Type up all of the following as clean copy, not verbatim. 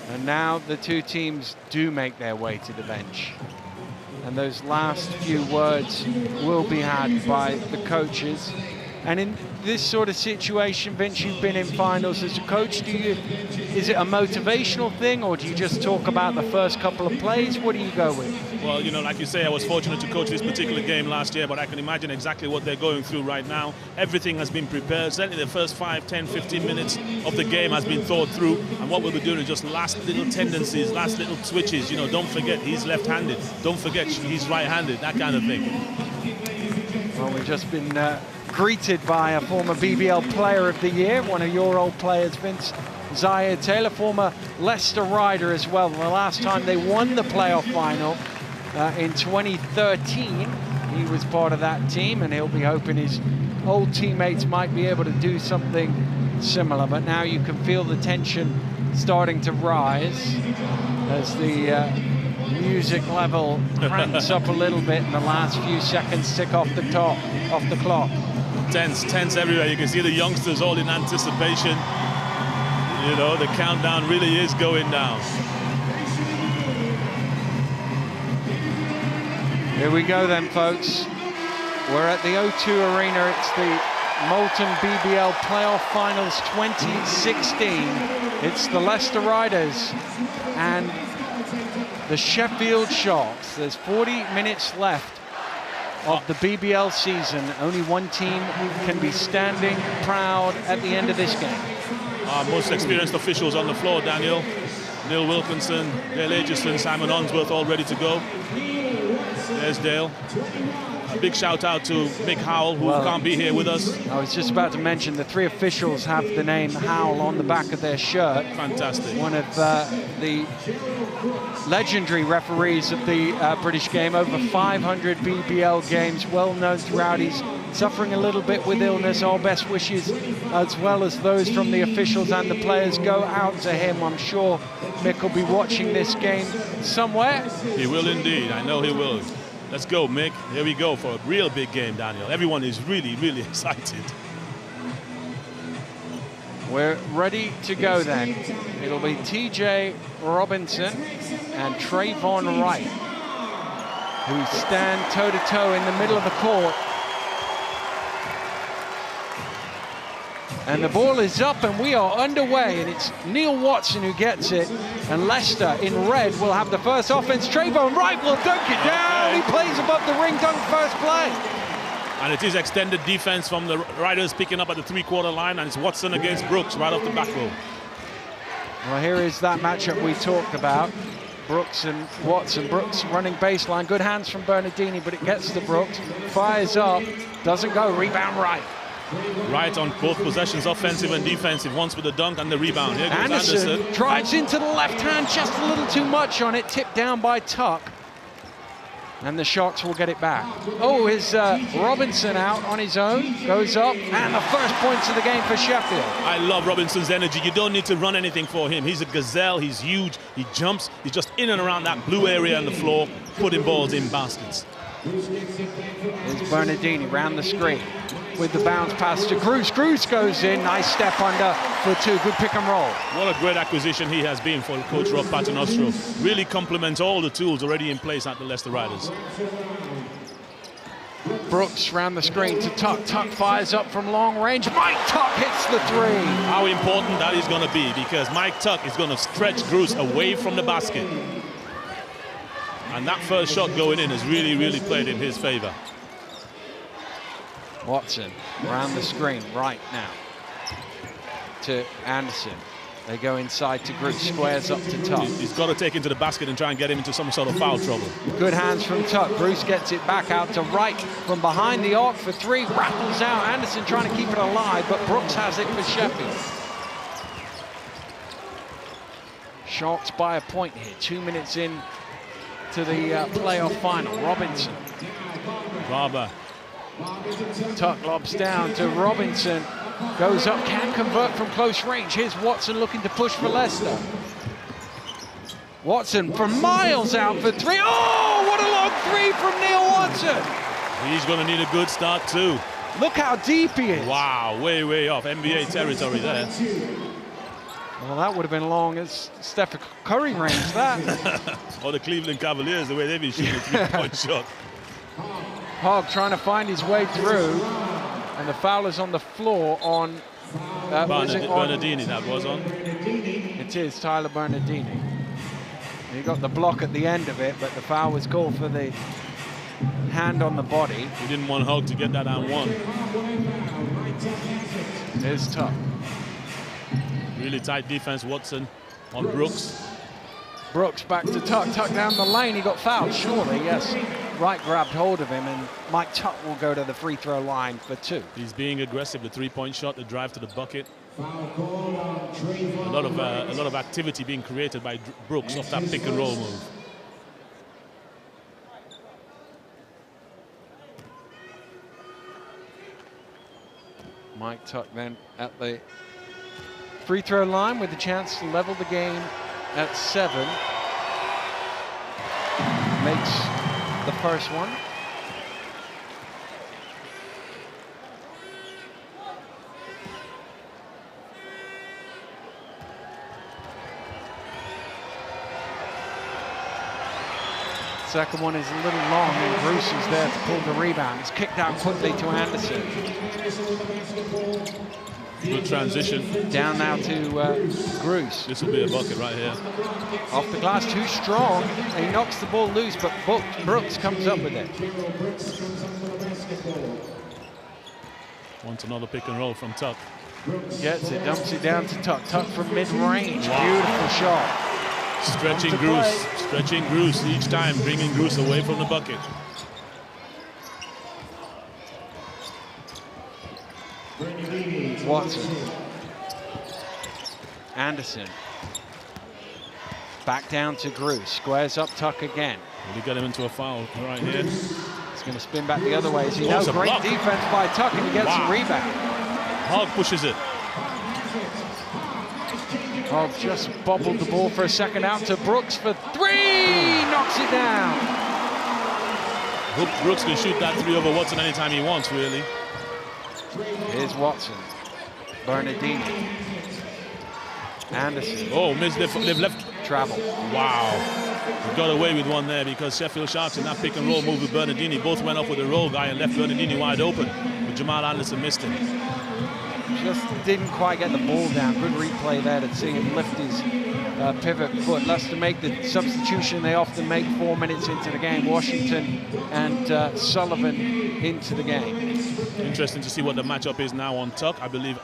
And now the two teams do make their way to the bench. And those last few words will be had by the coaches. And in this sort of situation, Vince, you've been in finals as a coach. Is it a motivational thing, or do you just talk about the first couple of plays? What do you go with? Well, you know, like you say, I was fortunate to coach this particular game last year, but I can imagine exactly what they're going through right now. Everything has been prepared. Certainly the first 5, 10, 15 minutes of the game has been thought through. And what we'll be doing is just last little tendencies, last little switches. You know, don't forget he's left-handed. Don't forget he's right-handed, that kind of thing. Well, we've just been greeted by a former BBL Player of the Year, one of your old players, Vince Zaire-Taylor, former Leicester rider as well. The last time they won the playoff final in 2013, he was part of that team, and he'll be hoping his old teammates might be able to do something similar. But now you can feel the tension starting to rise as the music level cranks up a little bit, and the last few seconds tick off the clock. Tense everywhere. You can see the youngsters all in anticipation. You know, the countdown really is going down. Here we go then, folks. We're at the O2 Arena. It's the Molten BBL Playoff Finals 2016. It's the Leicester Riders and the Sheffield Sharks. There's 40 minutes left of the BBL season. Only one team can be standing proud at the end of this game. Our most experienced officials on the floor, Daniel. Neil Wilkinson, Dale Aitchison, Simon Onsworth, all ready to go. There's Dale. A big shout out to Mick Howell, who can't be here with us. I was just about to mention the three officials have the name Howell on the back of their shirt. Fantastic. One of the legendary referees of the British game, over 500 BBL games, well known throughout. He's suffering a little bit with illness. Our best wishes, as well as those from the officials and the players, go out to him. I'm sure Mick will be watching this game somewhere. He will indeed. I know he will. Let's go, Mick. Here we go for a real big game, Daniel. Everyone is really, really excited. We're ready to go then. It'll be TJ Robinson and Trayvon Wright, who stand toe-to-toe in the middle of the court. And the ball is up and we are underway, and it's Neil Watson who gets it, and Leicester in red will have the first offense. Trayvon Wright will dunk it down. He plays above the ring, dunk first play. And it is extended defense from the Riders picking up at the three-quarter line, and it's Watson against Brooks right off the back row. Well, here is that matchup we talked about. Brooks and Watson. Brooks running baseline, good hands from Bernardini, but it gets to Brooks, fires up, doesn't go, rebound Wright. Right on both possessions, offensive and defensive, once with the dunk and the rebound. Here goes Anderson drives into the left hand, just a little too much on it, tipped down by Tuck. And the Sharks will get it back. Oh, is Robinson out on his own, goes up, and the first points of the game for Sheffield. I love Robinson's energy. You don't need to run anything for him. He's a gazelle, he's huge, he jumps, he's just in and around that blue area on the floor, putting balls in baskets. Here's Bernardini round the screen with the bounce pass to Cruz. Cruz goes in, nice step under for two, good pick and roll. What a great acquisition he has been for Coach Rob Paternostro. Really complements all the tools already in place at the Leicester Riders. Brooks round the screen to Tuck. Tuck fires up from long range. Mike Tuck hits the three. How important that is going to be, because Mike Tuck is going to stretch Cruz away from the basket. And that first shot going in has really, really played in his favor. Watson around the screen right now to Anderson. They go inside to Group, squares up to Tuck. He's got to take into the basket and try and get him into some sort of foul trouble. Good hands from Tuck. Bruce gets it back out to Wright from behind the arc for three. Rattles out. Anderson trying to keep it alive, but Brooks has it for Sheffield. Sharks by a point here. 2 minutes in to the playoff final. Robinson. Barber. Tuck lobs down to Robinson. Goes up, can convert from close range. Here's Watson looking to push for Leicester. Watson from miles out for three. Oh, what a long three from Neil Watson. He's going to need a good start too. Look how deep he is. Wow, way, way off NBA territory there. Well, that would have been long as Stephen Curry range, that. Or the Cleveland Cavaliers, the way they've been shooting a three-point shot. Hogg trying to find his way through, and the foul is on the floor on... Bernardini, that was on. It is Tyler Bernardini. He got the block at the end of it, but the foul was called for the hand on the body. He didn't want Hogg to get that and one. Here's Tuck. Really tight defense, Watson on Brooks. Brooks back to Tuck. Tuck down the lane. He got fouled, surely, yes. Wright grabbed hold of him, and Mike Tuck will go to the free throw line for 2. He's being aggressive. The three-point shot, the drive to the bucket. A lot of activity being created by Brooks off that pick and roll move. Mike Tuck then at the free throw line with the chance to level the game at 7. Makes the first one. Second one is a little long, and Bruce is there to pull the rebound. It's kicked out quickly to Anderson. Good transition. Down now to Bruce. This will be a bucket right here. Off the glass, too strong. And he knocks the ball loose, but Brooks comes up with it. Wants another pick and roll from Tuck. Gets it, dumps it down to Tuck. Tuck from mid-range. Wow. Beautiful shot. Stretching Bruce each time, bringing Bruce away from the bucket. Watson. Anderson. Back down to Bruce. Squares up Tuck again. Will he get him into a foul right here? He's going to spin back the other way. As you know, great block. defense by Tuck, and he gets a rebound. Hogg pushes it. Hogg just bobbled the ball for a second, out to Brooks for 3, knocks it down. Brooks can shoot that 3 over Watson anytime he wants, really. Here's Watson, Bernardini, Anderson. Oh, missed. They've left. Travel. Wow. He got away with one there because Sheffield Sharks in that pick and roll move with Bernardini both went up with the roll guy and left Bernardini wide open, but Jamal Anderson missed him. Just didn't quite get the ball down. Good replay there to see him lift his pivot foot. Leicester make the substitution they often make 4 minutes into the game. Washington and Sullivan into the game. Interesting to see what the matchup is now on Tuck. I believe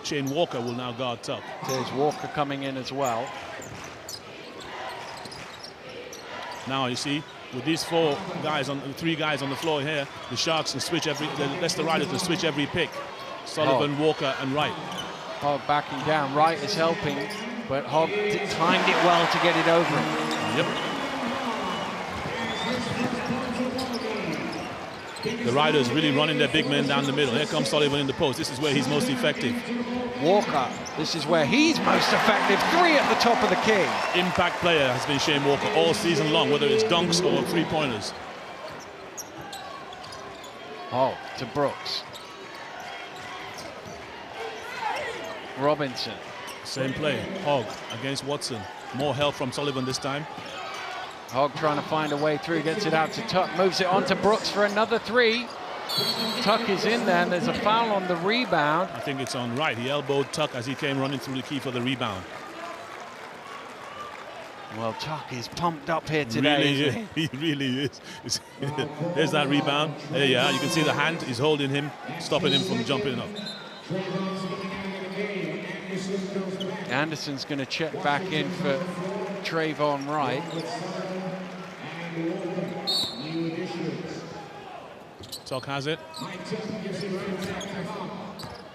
Shane Walker will now guard Tuck. There's Walker coming in as well. Now you see, with these 3 guys on the floor here, the Sharks can switch the Leicester Riders can switch every pick. Sullivan, Walker, and Wright. Hogg backing down. Wright is helping, but Hogg timed it well to get it over him. Yep. The Riders really running their big men down the middle. Here comes Sullivan in the post. This is where he's most effective. Walker, this is where he's most effective. 3 at the top of the key. Impact player has been Shane Walker all season long, whether it's dunks or 3-pointers. Oh, to Brooks. Robinson. Same play. Hogg against Watson. More help from Sullivan this time. Hogg trying to find a way through, gets it out to Tuck, moves it on to Brooks for another 3. Tuck is in there, and there's a foul on the rebound. I think it's on Wright. He elbowed Tuck as he came running through the key for the rebound. Well, Tuck is pumped up here today, isn't he? He really is. There's that rebound. There you are. You can see the hand is holding him, stopping him from jumping up. Anderson's going to check back in for Trayvon Wright. Tuck has it.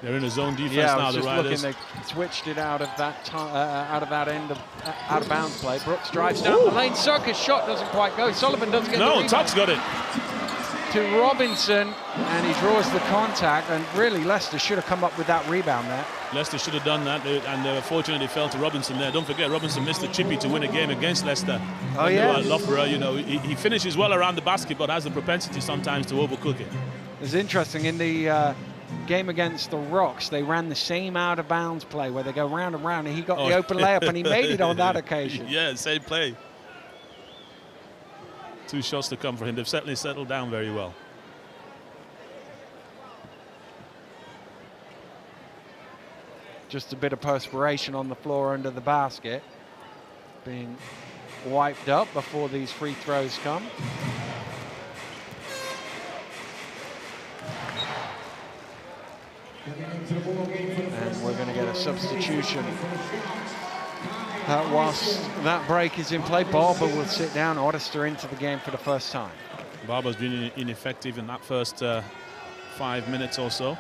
They're in a zone defense now. The Riders. They switched it out of that end of out of bounds play. Brooks drives down the lane. Circus shot doesn't quite go. Sullivan doesn't get the rebound. Tuck's got it. To Robinson, and he draws the contact. And really, Leicester should have come up with that rebound there. Leicester should have done that, and they were fortunate they fell to Robinson there. Don't forget, Robinson missed the chippy to win a game against Leicester. Oh yeah. Loughborough, you know, he finishes well around the basket, but has the propensity sometimes to overcook it. It's interesting in the game against the Rocks, they ran the same out-of-bounds play where they go round and round, and he got the open layup, and he made it on that occasion. Yeah, same play. 2 shots to come for him. They've certainly settled down very well. Just a bit of perspiration on the floor under the basket, being wiped up before these free throws come. And we're going to get a substitution. Whilst that break is in play, Barber will sit down. Oddister into the game for the first time. Barber's been ineffective in that first 5 minutes or so.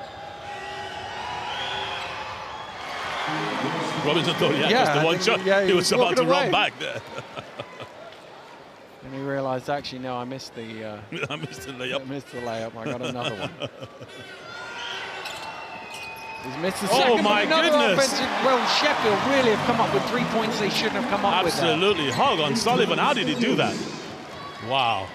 Robinson thought he had just the one shot. Yeah, he was about to run back there. And he realised, actually, no, I missed the I missed the layup. I missed the layup. I got another one. He's missed the second. Oh my goodness! Well, Sheffield really have come up with 3 points they shouldn't have come up with. Absolutely, hug on Sullivan. How did he do that? Wow.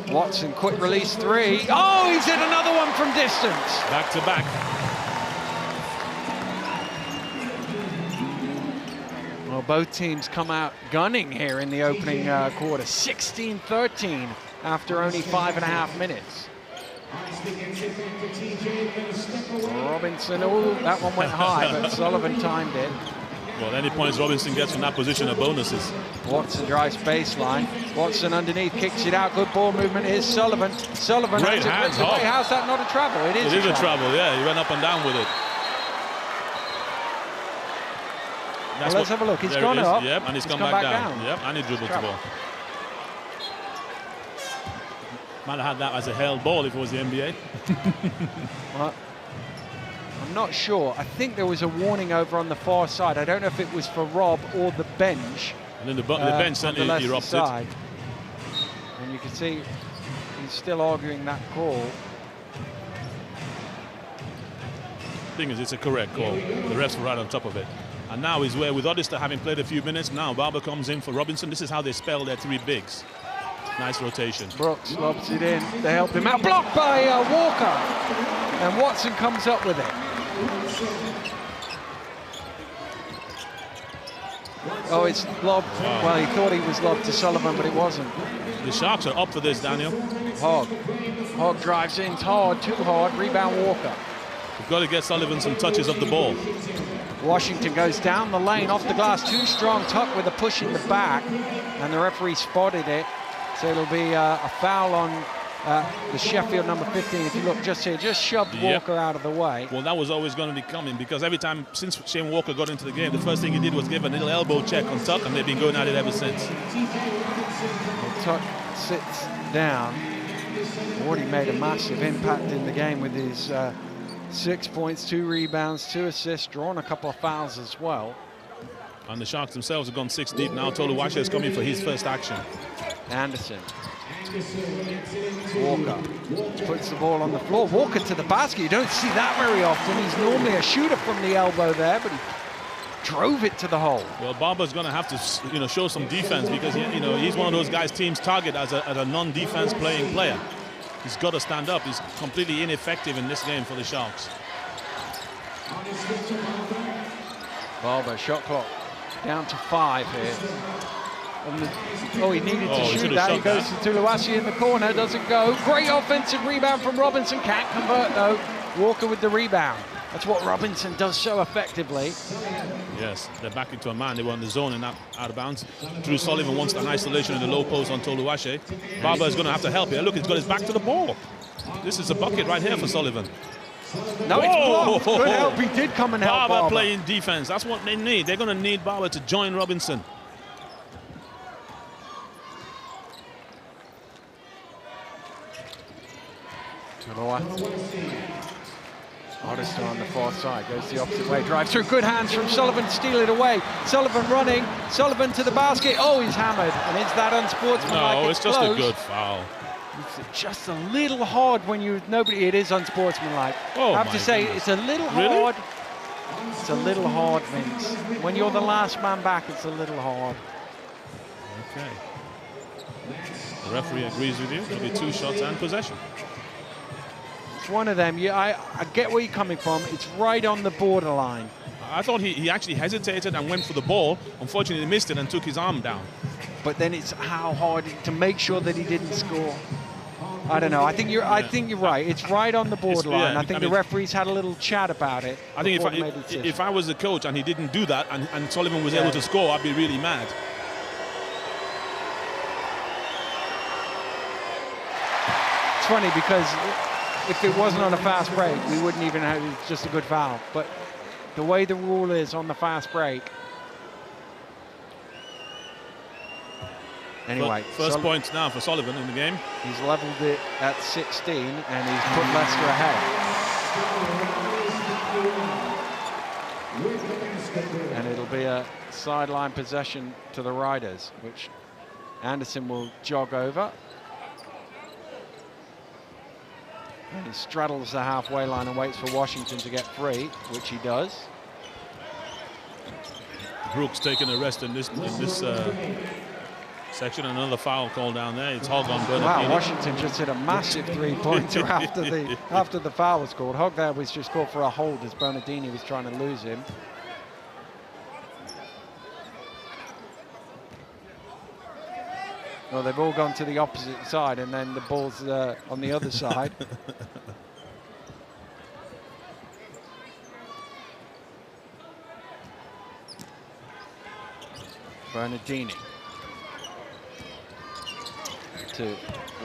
Watson, quick release 3. Oh, he's hit another one from distance. Back to back. Well, both teams come out gunning here in the opening quarter. 16-13 after only 5.5 minutes. Robinson, oh, that one went high, but Sullivan timed it. Well, any points Robinson gets from that position are bonuses. Watson drives baseline. Watson underneath, kicks it out. Good ball movement. Here's Sullivan. Sullivan. Great hands. How's that not a travel? It is a travel, yeah. He went up and down with it. Well, let's have a look. He's gone up. Yep, and he's come back down. Yep, and he dribbled the ball. Might have had that as a held ball if it was the NBA. Well, I'm not sure. I think there was a warning over on the far side. I don't know if it was for Rob or the bench. And then the bench certainly erupted. And you can see he's still arguing that call. The thing is, it's a correct call. The refs were right on top of it. And now is where, with Oddister having played a few minutes, now Barber comes in for Robinson. This is how they spell their 3 bigs. Nice rotation. Brooks lobs it in. They help him out. Blocked by Walker. And Watson comes up with it. Oh, it's lobbed. Wow. Well, he thought he was lobbed to Sullivan, but it wasn't. The Sharks are up for this, Daniel. Hogg drives in hard, too hard. Rebound Walker. We've got to get Sullivan some touches of the ball. Washington goes down the lane, off the glass, too strong. Tuck with a push in the back, and the referee spotted it. So it'll be a foul on the Sheffield number 15. If you look just here, just shoved Walker out of the way. Well, that was always going to be coming, because every time since Shane Walker got into the game, the first thing he did was give a little elbow check on Tuck, and they've been going at it ever since. Well, Tuck sits down. Already made a massive impact in the game with his 6 points, 2 rebounds, 2 assists, drawn a couple of fouls as well. And the Sharks themselves have gone 6 deep now. Toluwashe is coming for his first action. Anderson. Walker puts the ball on the floor. Walker to the basket. You don't see that very often. He's normally a shooter from the elbow there, but he drove it to the hole. Well, Barber's going to have to, show some defense, because he's one of those guys teams target as a non-defense playing player. He's got to stand up. He's completely ineffective in this game for the Sharks. Barber, shot clock down to 5 here. He needed to shoot that. He goes to Tuluasi in the corner, doesn't go. Great offensive rebound from Robinson, can't convert though. Walker with the rebound. That's what Robinson does so effectively. Yes, they're back into a man. They were on the zone and out of bounds. Drew Sullivan wants an isolation in the low post on Toluwashe. Barber is going to have to help here. Look, he's got his back to the ball. This is a bucket right here for Sullivan. No, it's blocked. Good help. He did come and help Barber playing defense. That's what they need. They're going to need Barber to join Robinson. Oddister on the far side, goes the opposite way, drives through, good hands from Sullivan, steal it away. Sullivan running, Sullivan to the basket. Oh, he's hammered, and it's that unsportsmanlike. No, it's just a good foul. It's just a little hard when it is unsportsmanlike. Oh, I have to say, goodness. It's a little hard. It's a little hard, Vince. When you're the last man back, it's a little hard. Okay. The referee agrees with you. It'll be 2 shots and possession. It's one of them. I get where you're coming from. It's right on the borderline. I thought he actually hesitated and went for the ball. Unfortunately, he missed it and took his arm down. But then it's how hard to make sure that he didn't score. I don't know. I think you're right. It's right on the borderline. I think the referees had a little chat about it. I think if I was the coach and he didn't do that and Sullivan was able to score, I'd be really mad. It's funny because if it wasn't on a fast break, we wouldn't even have. It's just a good foul. But the way the rule is on the fast break. Anyway, first points now for Sullivan in the game. He's leveled it at 16 and he's put Leicester ahead. And it'll be a sideline possession to the Riders, which Anderson will jog over. And he straddles the halfway line and waits for Washington to get free, which he does. Brooks taking a rest in this section. Another foul call down there. It's Hogg on Bernardini. Wow, Washington just hit a massive three-pointer after the foul was called. Hogg there was just called for a hold as Bernardini was trying to lose him. Well, they've all gone to the opposite side, and then the ball's on the other side. Bernardini to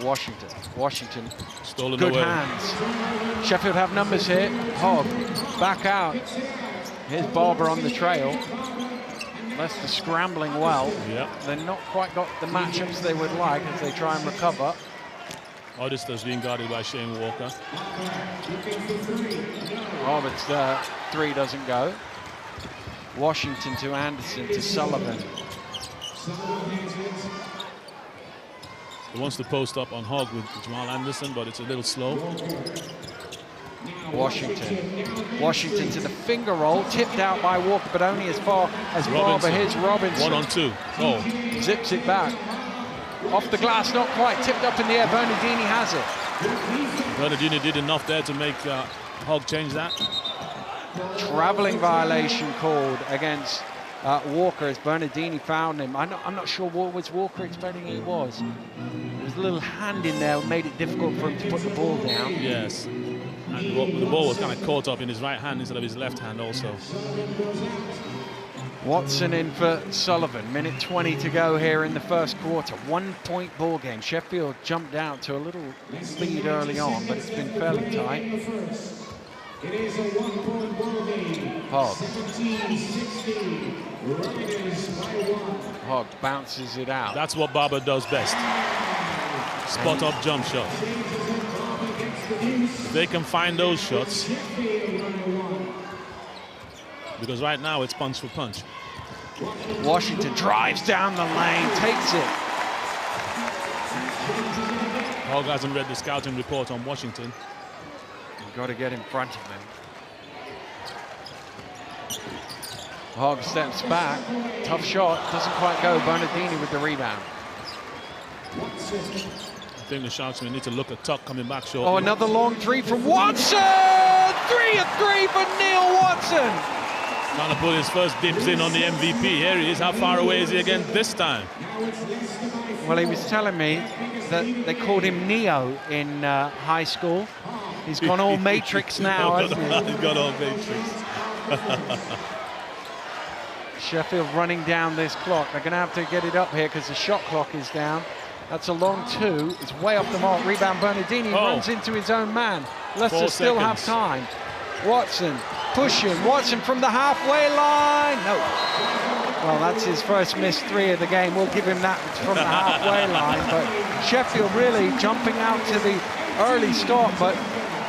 Washington. Washington, stolen good away. hands. Sheffield have numbers here. Hogg back out. Here's Barber on the trail. Leicester scrambling well. Yep. They're not quite got the matchups they would like as they try and recover. Oddister's being guarded by Shane Walker. Roberts' 3 doesn't go. Washington to Anderson to Sullivan. He wants to post up on Hogg with Jamal Anderson, but it's a little slow. Washington to the finger roll, tipped out by Walker, but only as far as Barber. Here's Robinson. 1-on-2. Oh. Zips it back. Off the glass, not quite. Tipped up in the air. Bernardini has it. Bernardini did enough there to make Hogg change that. Travelling violation called against Walker as Bernardini found him. I'm not sure what was Walker expecting he was. There was a little hand in there that made it difficult for him to put the ball down. Yes. And the ball was kind of caught up in his right hand instead of his left hand also. Watson in for Sullivan. Minute 20 to go here in the first quarter. 1-point ball game. Sheffield jumped out to a little lead early on, but it's been fairly tight. It is a 1-point ball game. Hogg. 17-16. Riders by 1. Hogg bounces it out. That's what Barber does best. Spot up jump shot. If they can find those shots, because right now it's punch for punch. Washington drives down the lane, takes it. Hogg hasn't read the scouting report on Washington. You've got to get in front of him. Hogg steps back. Tough shot, doesn't quite go. Bernardini with the rebound. I think the Sharks may need to look at Tuck coming back short. Oh, another long 3 from Watson! 3 of 3 for Neil Watson! Trying to put his first dibs in on the MVP. Here he is. How far away is he again this time? Well, he was telling me that they called him Neo in high school. He's gone all Matrix now, hasn't he? He's gone all Matrix. Sheffield running down this clock. They're going to have to get it up here because the shot clock is down. That's a long 2. It's way off the mark. Rebound Bernardini runs into his own man. Leicester still have time. Watson pushing. Watson from the halfway line. No. Well, that's his first missed 3 of the game. We'll give him that from the halfway line. But Sheffield really jumping out to the early start. But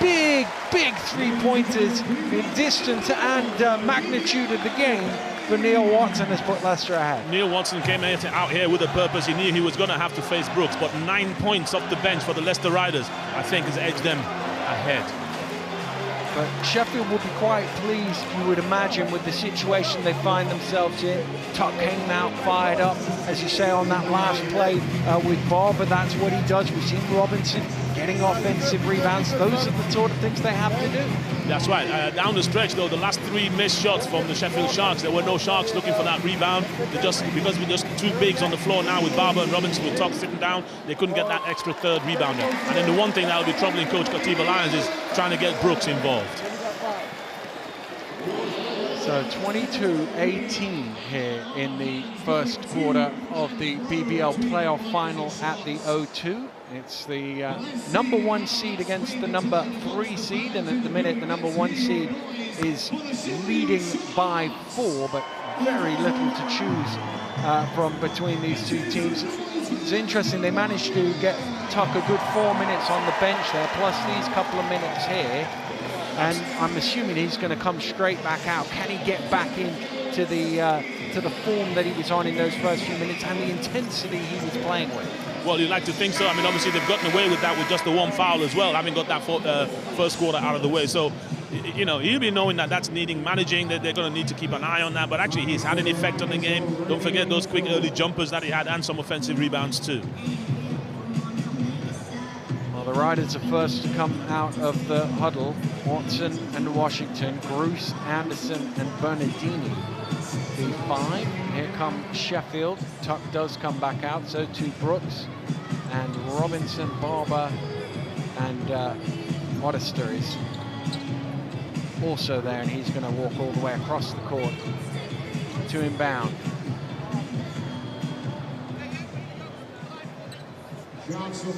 big 3-pointers in distance and magnitude of the game. But Neil Watson has put Leicester ahead. Neil Watson came out here with a purpose. He knew he was going to have to face Brooks, but 9 points off the bench for the Leicester Riders, I think, has edged them ahead. But Sheffield will be quite pleased, you would imagine, with the situation they find themselves in. Tuck came out fired up, as you say, on that last play with Bob, but that's what he does. We've seen Robinson getting offensive rebounds. Those are the sort of things they have to do. That's right. Down the stretch, though, the last 3 missed shots from the Sheffield Sharks, there were no Sharks looking for that rebound. Because we're just 2 bigs on the floor now with Barber and Robinson with Tuck sitting down, they couldn't get that extra third rebounder. And then the one thing that will be troubling Coach Katiba Lyons is trying to get Brooks involved. So 22-18 here in the first quarter of the BBL playoff final at the O2. It's the number 1 seed against the number 3 seed, and at the minute the number 1 seed is leading by 4, but very little to choose from between these 2 teams. It's interesting, they managed to get Tuck a good 4 minutes on the bench there, plus these couple of minutes here. And I'm assuming he's going to come straight back out. Can he get back into the form that he was on in those first few minutes and the intensity he was playing with? Well, you'd like to think so. I mean, obviously they've gotten away with that with just the 1 foul as well, having got that first quarter out of the way. So, you know, he'll be knowing that that's needing managing, that they're going to need to keep an eye on that. But actually, he's had an effect on the game. Don't forget those quick early jumpers that he had and some offensive rebounds too. The Riders are first to come out of the huddle. Watson and Washington, Bruce, Anderson and Bernardini. The 5. Here comes Sheffield. Tuck does come back out, so too Brooks. And Robinson, Barber and Modester is also there, and he's going to walk all the way across the court to inbound.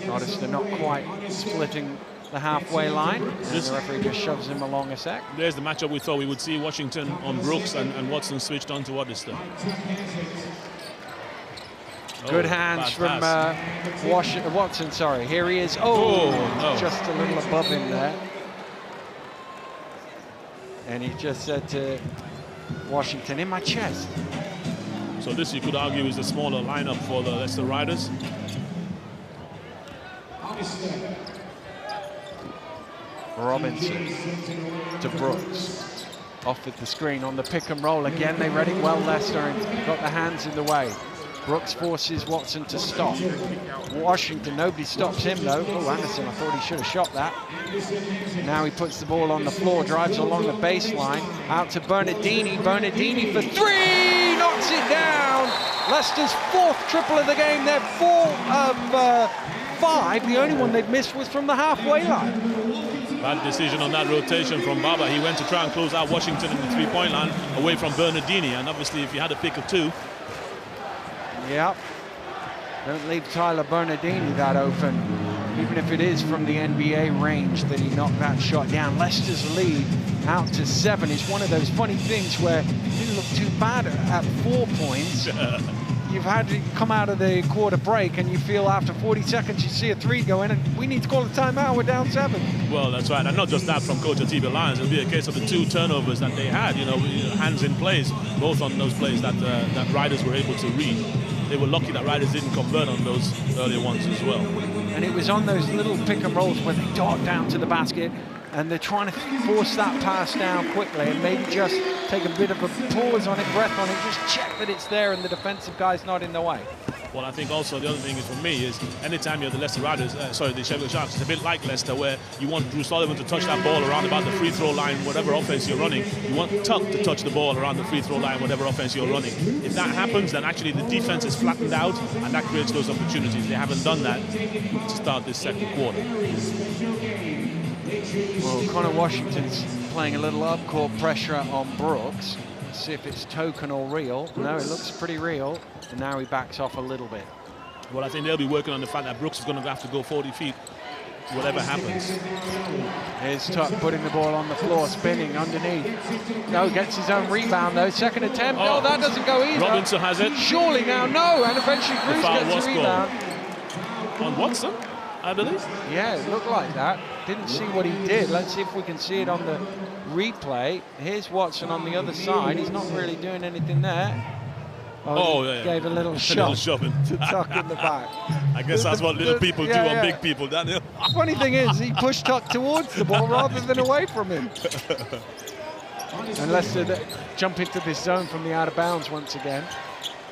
Notice they're not quite splitting the halfway line. The referee just shoves him along a sec. There's the matchup we thought we would see. Washington on Brooks and Watson switched on to Odester. Good hands from Watson, sorry. Here he is. Oh, no. Just a little above him there. And he just said to Washington, in my chest. So this, you could argue, is the smaller lineup for the Leicester Riders. Robinson to Brooks. Off at the screen on the pick and roll again. They read it well, Leicester, and got the hands in the way. Brooks forces Watson to stop. Washington, nobody stops him though. Oh, Anderson, I thought he should have shot that. Now he puts the ball on the floor, drives along the baseline, out to Bernardini. Bernardini for 3, knocks it down. Leicester's 4th triple of the game. They're 4 of 5. The only one they've missed was from the halfway line. Bad decision on that rotation from Barber. He went to try and close out Washington in the 3-point line away from Bernardini, and obviously if you had a pick of 2. Yep. Don't leave Tyler Bernardini that open, even if it is from the NBA range that he knocked that shot down. Leicester's lead out to 7 is one of those funny things where it didn't look too bad at 4 points. You've had to come out of the quarter break and you feel after 40 seconds you see a 3 go in and we need to call a timeout, we're down 7. Well, that's right, and not just that from Coach Katiba Lyons. It'll be a case of the 2 turnovers that they had, you know, hands in plays, both on those plays that that Riders were able to read. They were lucky that Riders didn't convert on those earlier ones as well. And it was on those little pick and rolls where they dart down to the basket and they're trying to force that pass down quickly and maybe just take a bit of a pause on it, breath on it, just check that it's there and the defensive guy's not in the way. Well, I think also the other thing is for me is anytime you're the Leicester Riders, the Sheffield Sharks, it's a bit like Leicester where you want Drew Sullivan to touch that ball around about the free throw line, whatever offense you're running. You want Tuck to touch the ball around the free throw line, whatever offense you're running. If that happens, then actually the defense is flattened out and that creates those opportunities. They haven't done that to start this second quarter. Well, Connor Washington's playing a little up-court pressure on Brooks. Let's see if it's token or real. No, it looks pretty real. And now he backs off a little bit. Well, I think they'll be working on the fact that Brooks is going to have to go 40 feet, whatever happens. Here's Tuck putting the ball on the floor, spinning underneath. No, gets his own rebound though. Second attempt. Oh, that doesn't go either. Robinson has it. Surely now, no. And eventually Bruce gets a rebound. On Watson, I believe. Yeah, it looked like that. Didn't see what he did. Let's see if we can see it on the replay. Here's Watson on the other side. He's not really doing anything there. Oh, yeah. Gave a little A shove, little shoving. to Tuck in the back. I guess that's what little people do on big people, Daniel. Funny thing is, he pushed Tuck towards the ball rather than away from him. And Leicester jump into this zone from the out of bounds once again.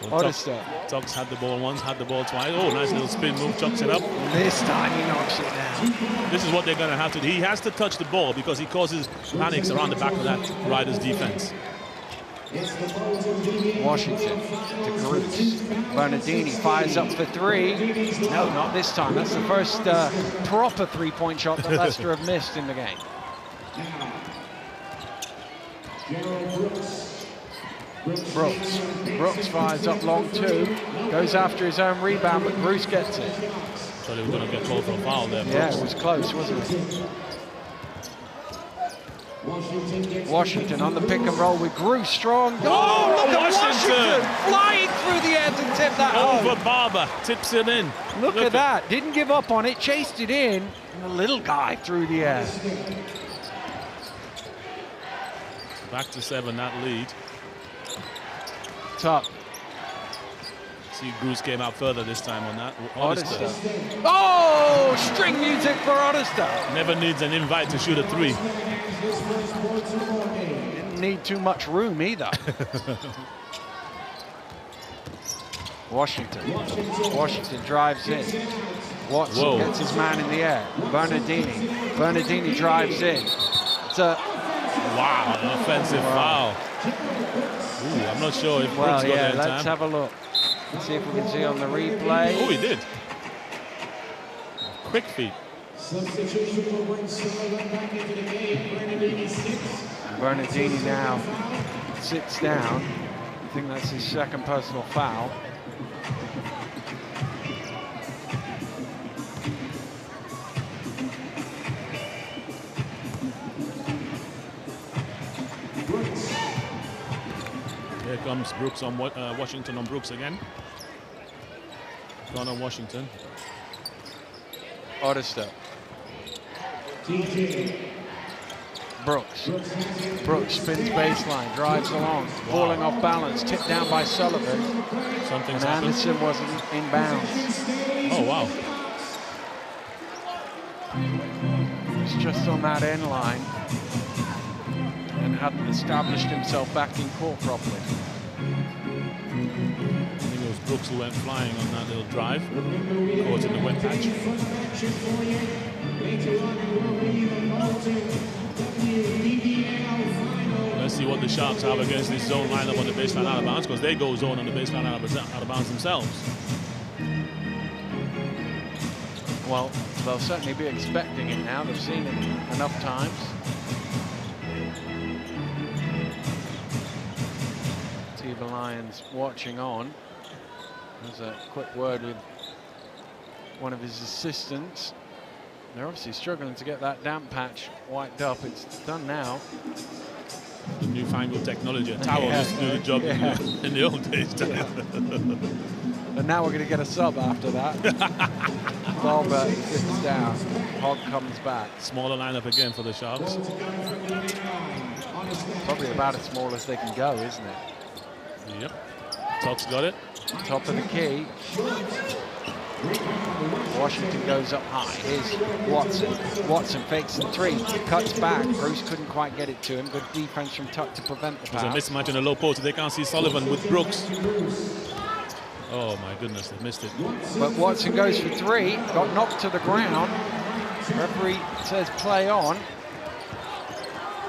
Odester. Tuck's had the ball once, had the ball twice. Oh, nice little spin move, chucks it up. This time he knocks it down. This is what they're going to have to do. He has to touch the ball because he causes panics around the back of that Riders' defense. Washington to Cruz. Bernardini fires up for three. No, not this time. That's the first proper three-point shot that Leicester have missed in the game. Brooks fires up long too. Goes after his own rebound, but Bruce gets it. So they were going to get called for a foul there. Yeah, it was close, wasn't it? Washington on the pick and roll with Bruce strong. Oh, look at Washington flying through the air to tip that home. Over Barber, tips it in. Look at that. Didn't give up on it, chased it in, and the little guy through the air. Back to 7, that lead. Tuck. See, Bruce came out further this time on that. Odester. Oh, string music for Odester. Never needs an invite to shoot a three. Didn't need too much room either. Washington drives in. Watson gets his man in the air. Bernardini drives in. It's a wow, an offensive foul. Ooh, I'm not sure if Brooks got there in time. Let's have a look. Let's see if we can see on the replay. Oh, he did. Quick feet. Bernardini now sits down. I think that's his second personal foul. Here comes Brooks on Washington on Brooks again. Gone on Washington. Odester. Brooks spins baseline, drives along, falling off balance, tipped down by Sullivan. Something's and happened. Anderson wasn't in bounds. Oh, wow. He was just on that end line and hadn't established himself back in court properly. I think it was Brooks who went flying on that little drive. Caught in the wet patch. Let's see what the Sharks have against this zone lineup on the baseline out of bounds, because they go zone on the baseline out of bounds themselves. Well, they'll certainly be expecting it now. They've seen it enough times. The Lions watching on. There's a quick word with one of his assistants. They're obviously struggling to get that damp patch wiped up. It's done now. The newfangled technology. A towel used to do the job in the old days. And now we're going to get a sub after that. Barber sits down. Hogg comes back. Smaller lineup again for the Sharks. Probably about as small as they can go, isn't it? Yep. Tuck's got it. Top of the key. Washington goes up high. Here's Watson. Watson fakes the three. Cuts back. Bruce couldn't quite get it to him. Good defense from Tuck to prevent the pass. There's a mismatch in the low post. They can't see Sullivan with Brooks. Oh my goodness, they missed it. But Watson goes for three. Got knocked to the ground. Referee says play on.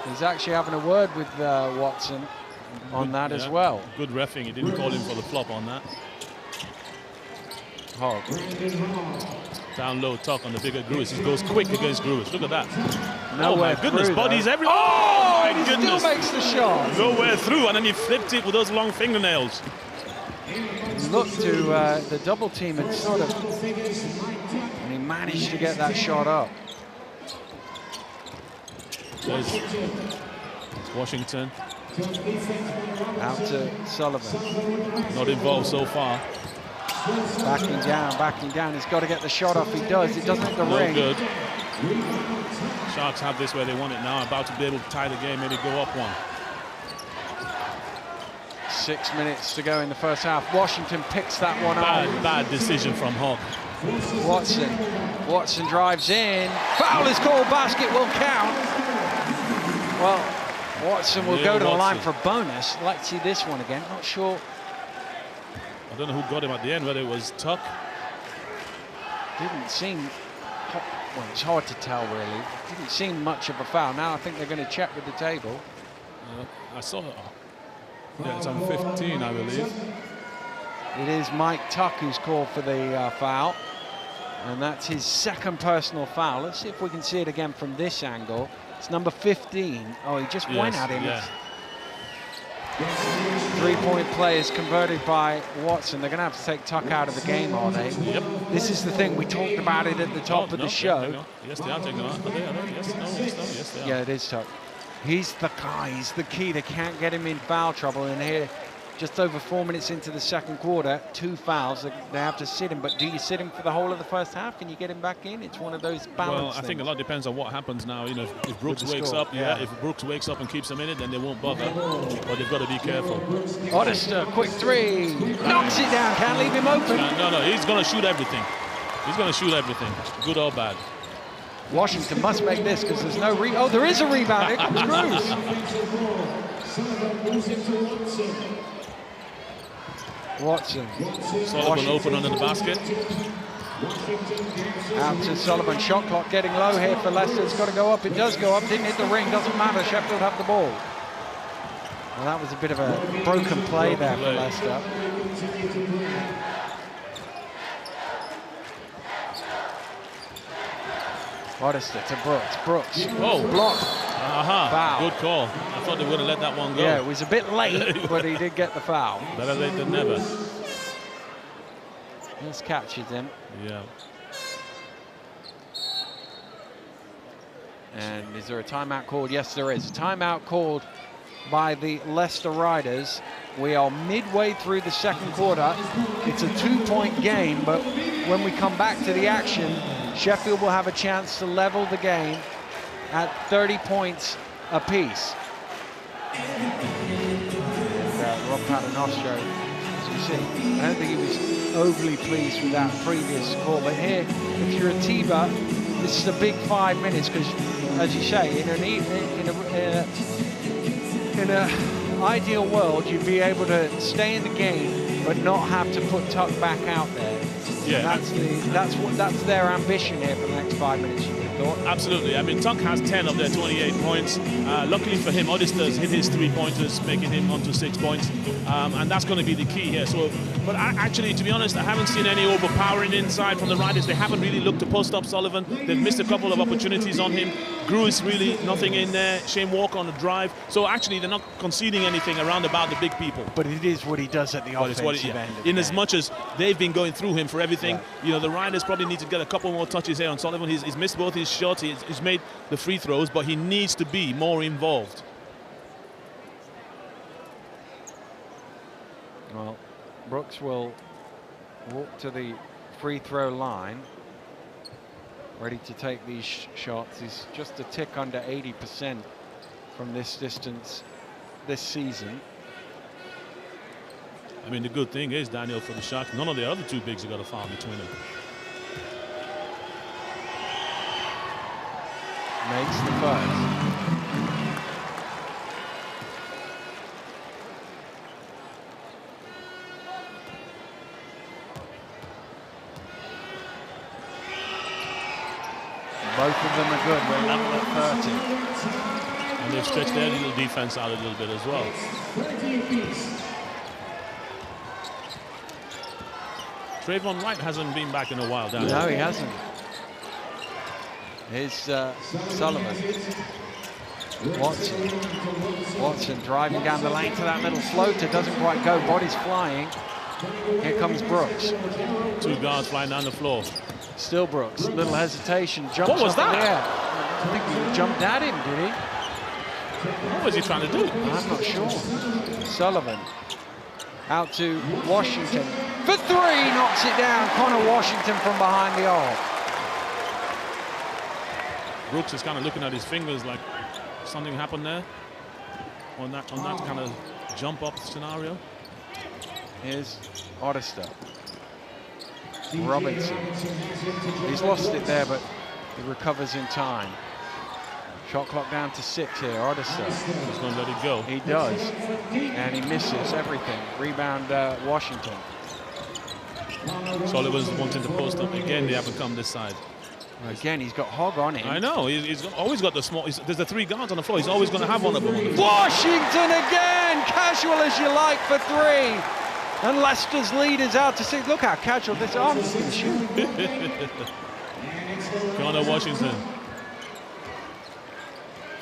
He's actually having a word with Watson on that as well. Good reffing. He didn't call him for the flop on that. Hogg. Down low, Tuck on the bigger Gruis. He goes quick against Gruis. Look at that. Nowhere oh my goodness, through, bodies though. everywhere. Oh, my he goodness. still makes the shot. Nowhere through, and then he flipped it with those long fingernails. Look to the double team and sort of, and he managed to get that shot up. It's Washington. Out to Sullivan. Not involved so far. Backing down. He's got to get the shot off. He does. It doesn't hit the ring. Good. Sharks have this where they want it now. About to be able to tie the game, maybe go up one. 6 minutes to go in the first half. Washington picks that one up. Bad decision from Hawk. Watson drives in. Foul is called, basket will count. Well, Watson will go to the line for a bonus. I'd like to see this one again, not sure. I don't know who got him at the end, whether it was Tuck. Didn't seem, well, it's hard to tell really. Didn't seem much of a foul. Now I think they're going to check with the table. I saw it. Yeah, it's on 15, I believe. It is Mike Tuck who's called for the foul. And that's his second personal foul. Let's see if we can see it again from this angle. It's number 15. Oh, he just went at him. Yeah. 3-point play is converted by Watson. They're going to have to take Tuck out of the game, are they? Yep. This is the thing. We talked about it at the top of the show. Yes, they are taking out. Yes, they are. Yeah, it is Tuck. He's the guy. He's the key. They can't get him in foul trouble. And here, just over 4 minutes into the second quarter, 2 fouls. They have to sit him. But do you sit him for the whole of the first half? Can you get him back in? It's one of those balance Well, I think a lot depends on what happens now. You know, if Brooks wakes up, if Brooks wakes up and keeps him in it, then they won't bother. But they've got to be careful. Odester, quick three, knocks it down. Can't leave him open. No, he's going to shoot everything. He's going to shoot everything, good or bad. Washington must make this because there's no oh, there is a rebound. Here comes Cruz. Watson. Sullivan open under the basket. Out to Sullivan. Shot clock getting low here for Leicester. It's got to go up. It does go up. Didn't hit the ring. Doesn't matter. Sheffield have the ball. Well, that was a bit of a broken play there for Leicester. Odester to Brooks. Brooks. Oh, blocked. Foul. Good call. I thought they would have let that one go. Yeah, it was a bit late, but he did get the foul. Better late than never. This catches him. Yeah. And is there a timeout called? Yes, there is. A timeout called by the Leicester Riders. We are midway through the second quarter. It's a 2-point game, but when we come back to the action, Sheffield will have a chance to level the game at 30 points apiece. Rob Paternostro, as you see, I don't think he was overly pleased with that previous call, but here, if you're a Tiba, this is a big 5 minutes because, as you say, in an ideal world, you'd be able to stay in the game but not have to put Tuck back out there. Yeah, that's their ambition here for the next 5 minutes, you would have thought. Absolutely. I mean, Tuck has 10 of their 28 points. Luckily for him, Odester's hit his 3-pointers, making him onto 6 points. And that's going to be the key here. So, but actually, to be honest, I haven't seen any overpowering inside from the Riders. They haven't really looked to post up Sullivan. They've missed a couple of opportunities on him. Grew is really nothing in there. Shane Walker on the drive. So actually, they're not conceding anything around about the big people. But it is what he does at the offensive end. In as much as they've been going through him for everything, you know, the Riders probably need to get a couple more touches here on Sullivan. He's missed both his shots. He's made the free throws, but he needs to be more involved. Well, Brooks will walk to the free throw line, ready to take these shots. He's just a tick under 80% from this distance this season. I mean, the good thing is, Daniel, for the Sharks, none of the other two bigs have got a foul between them. Makes the first. Both of them are good. We're level at 30. And they've stretched their little defense out a little bit as well. Trayvon Wright hasn't been back in a while, Daniel. No, he hasn't. Here's Sullivan. Watson driving down the lane to that little floater. Doesn't quite go. Body's flying. Here comes Brooks. 2 guards flying down the floor. Still Brooks. Little hesitation. Jumps what was up that? in the air. I think he jumped at him, did he? What was he trying to do? I'm not sure. Sullivan. Out to Washington. For 3, knocks it down. Connor Washington from behind the arc. Brooks is kind of looking at his fingers like something happened there on that kind of jump up scenario. Here's Oddister. Robinson. He's lost it there, but he recovers in time. Shot clock down to 6 here. Oddister. He's going to let it go. He does. And he misses everything. Rebound Washington. Sullivan's wanting to post up again. They haven't come this side. Again, he's got Hogg on him. I know. He's always got the small. There's the 3 guards on the floor. He's always going to have one of them. Washington again! Casual as you like for 3. And Leicester's lead is out to 6. Look how casual this arm's going to shoot. Connor Washington.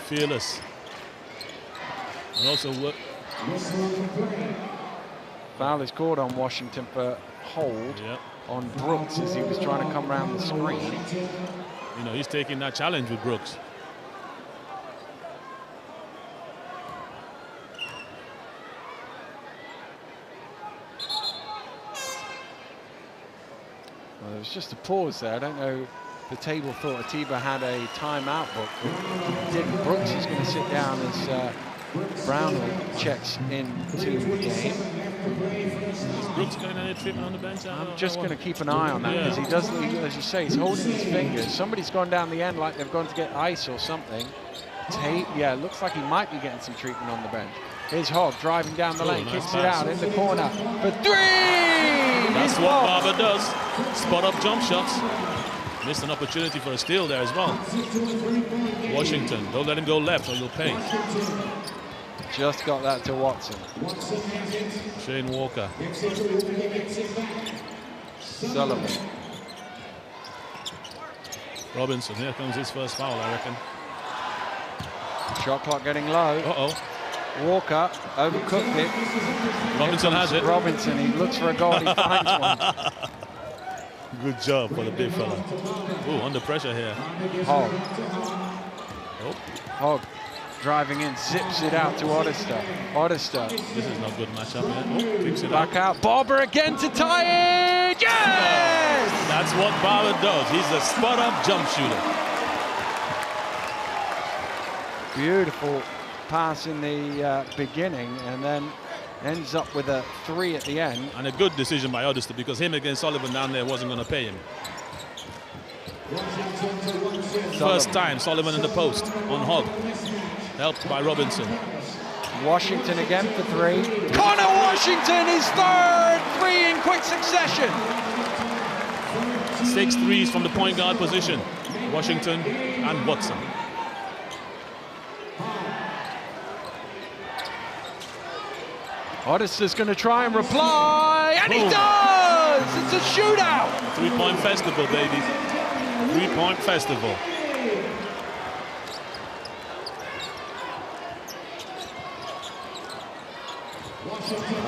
Fearless. And also foul is called on Washington for hold on Brooks as he was trying to come around the screen. You know, he's taking that challenge with Brooks. Well, there was just a pause there. I don't know. The table thought Atiba had a timeout book, but he didn't. Brooks is going to sit down as Brownlee checks into the game. Is Brooks getting any treatment on the bench? I'm just going to keep an eye on that because he does, as you say, he's holding his fingers. Somebody's gone down the end like they've gone to get ice or something. Yeah, it looks like he might be getting some treatment on the bench. Here's Hogg driving down the lane, kicks it out in the corner for 3! That's what Barber does. Spot up jump shots. Missed an opportunity for a steal there as well. Washington, don't let him go left or you'll pay. Just got that to Watson. Shane Walker. Sullivan. Robinson, here comes his first foul, I reckon. Shot clock getting low. Uh-oh. Walker overcooked it. Robinson has it. Robinson, he looks for a goal, he finds one. Good job for the big fella. Ooh, under pressure here. Hogg. Oh. Hogg driving in, zips it out to Oddister. Oddister. This is not a good matchup here. Oh, kicks it back out. Barber again to tie it. Yes! Oh, that's what Barber does. He's a spot-up jump shooter. Beautiful pass in the beginning, and then ends up with a 3 at the end. And a good decision by Oddister because him against Sullivan down there wasn't going to pay him. First time Sullivan in the post on Hogg. Helped by Robinson. Washington again for 3. Connor Washington, his 3rd 3 in quick succession. 6 threes from the point guard position. Washington and Watson. Oddister's going to try and reply, and he does! It's a shootout! 3-point festival, baby. 3-point festival.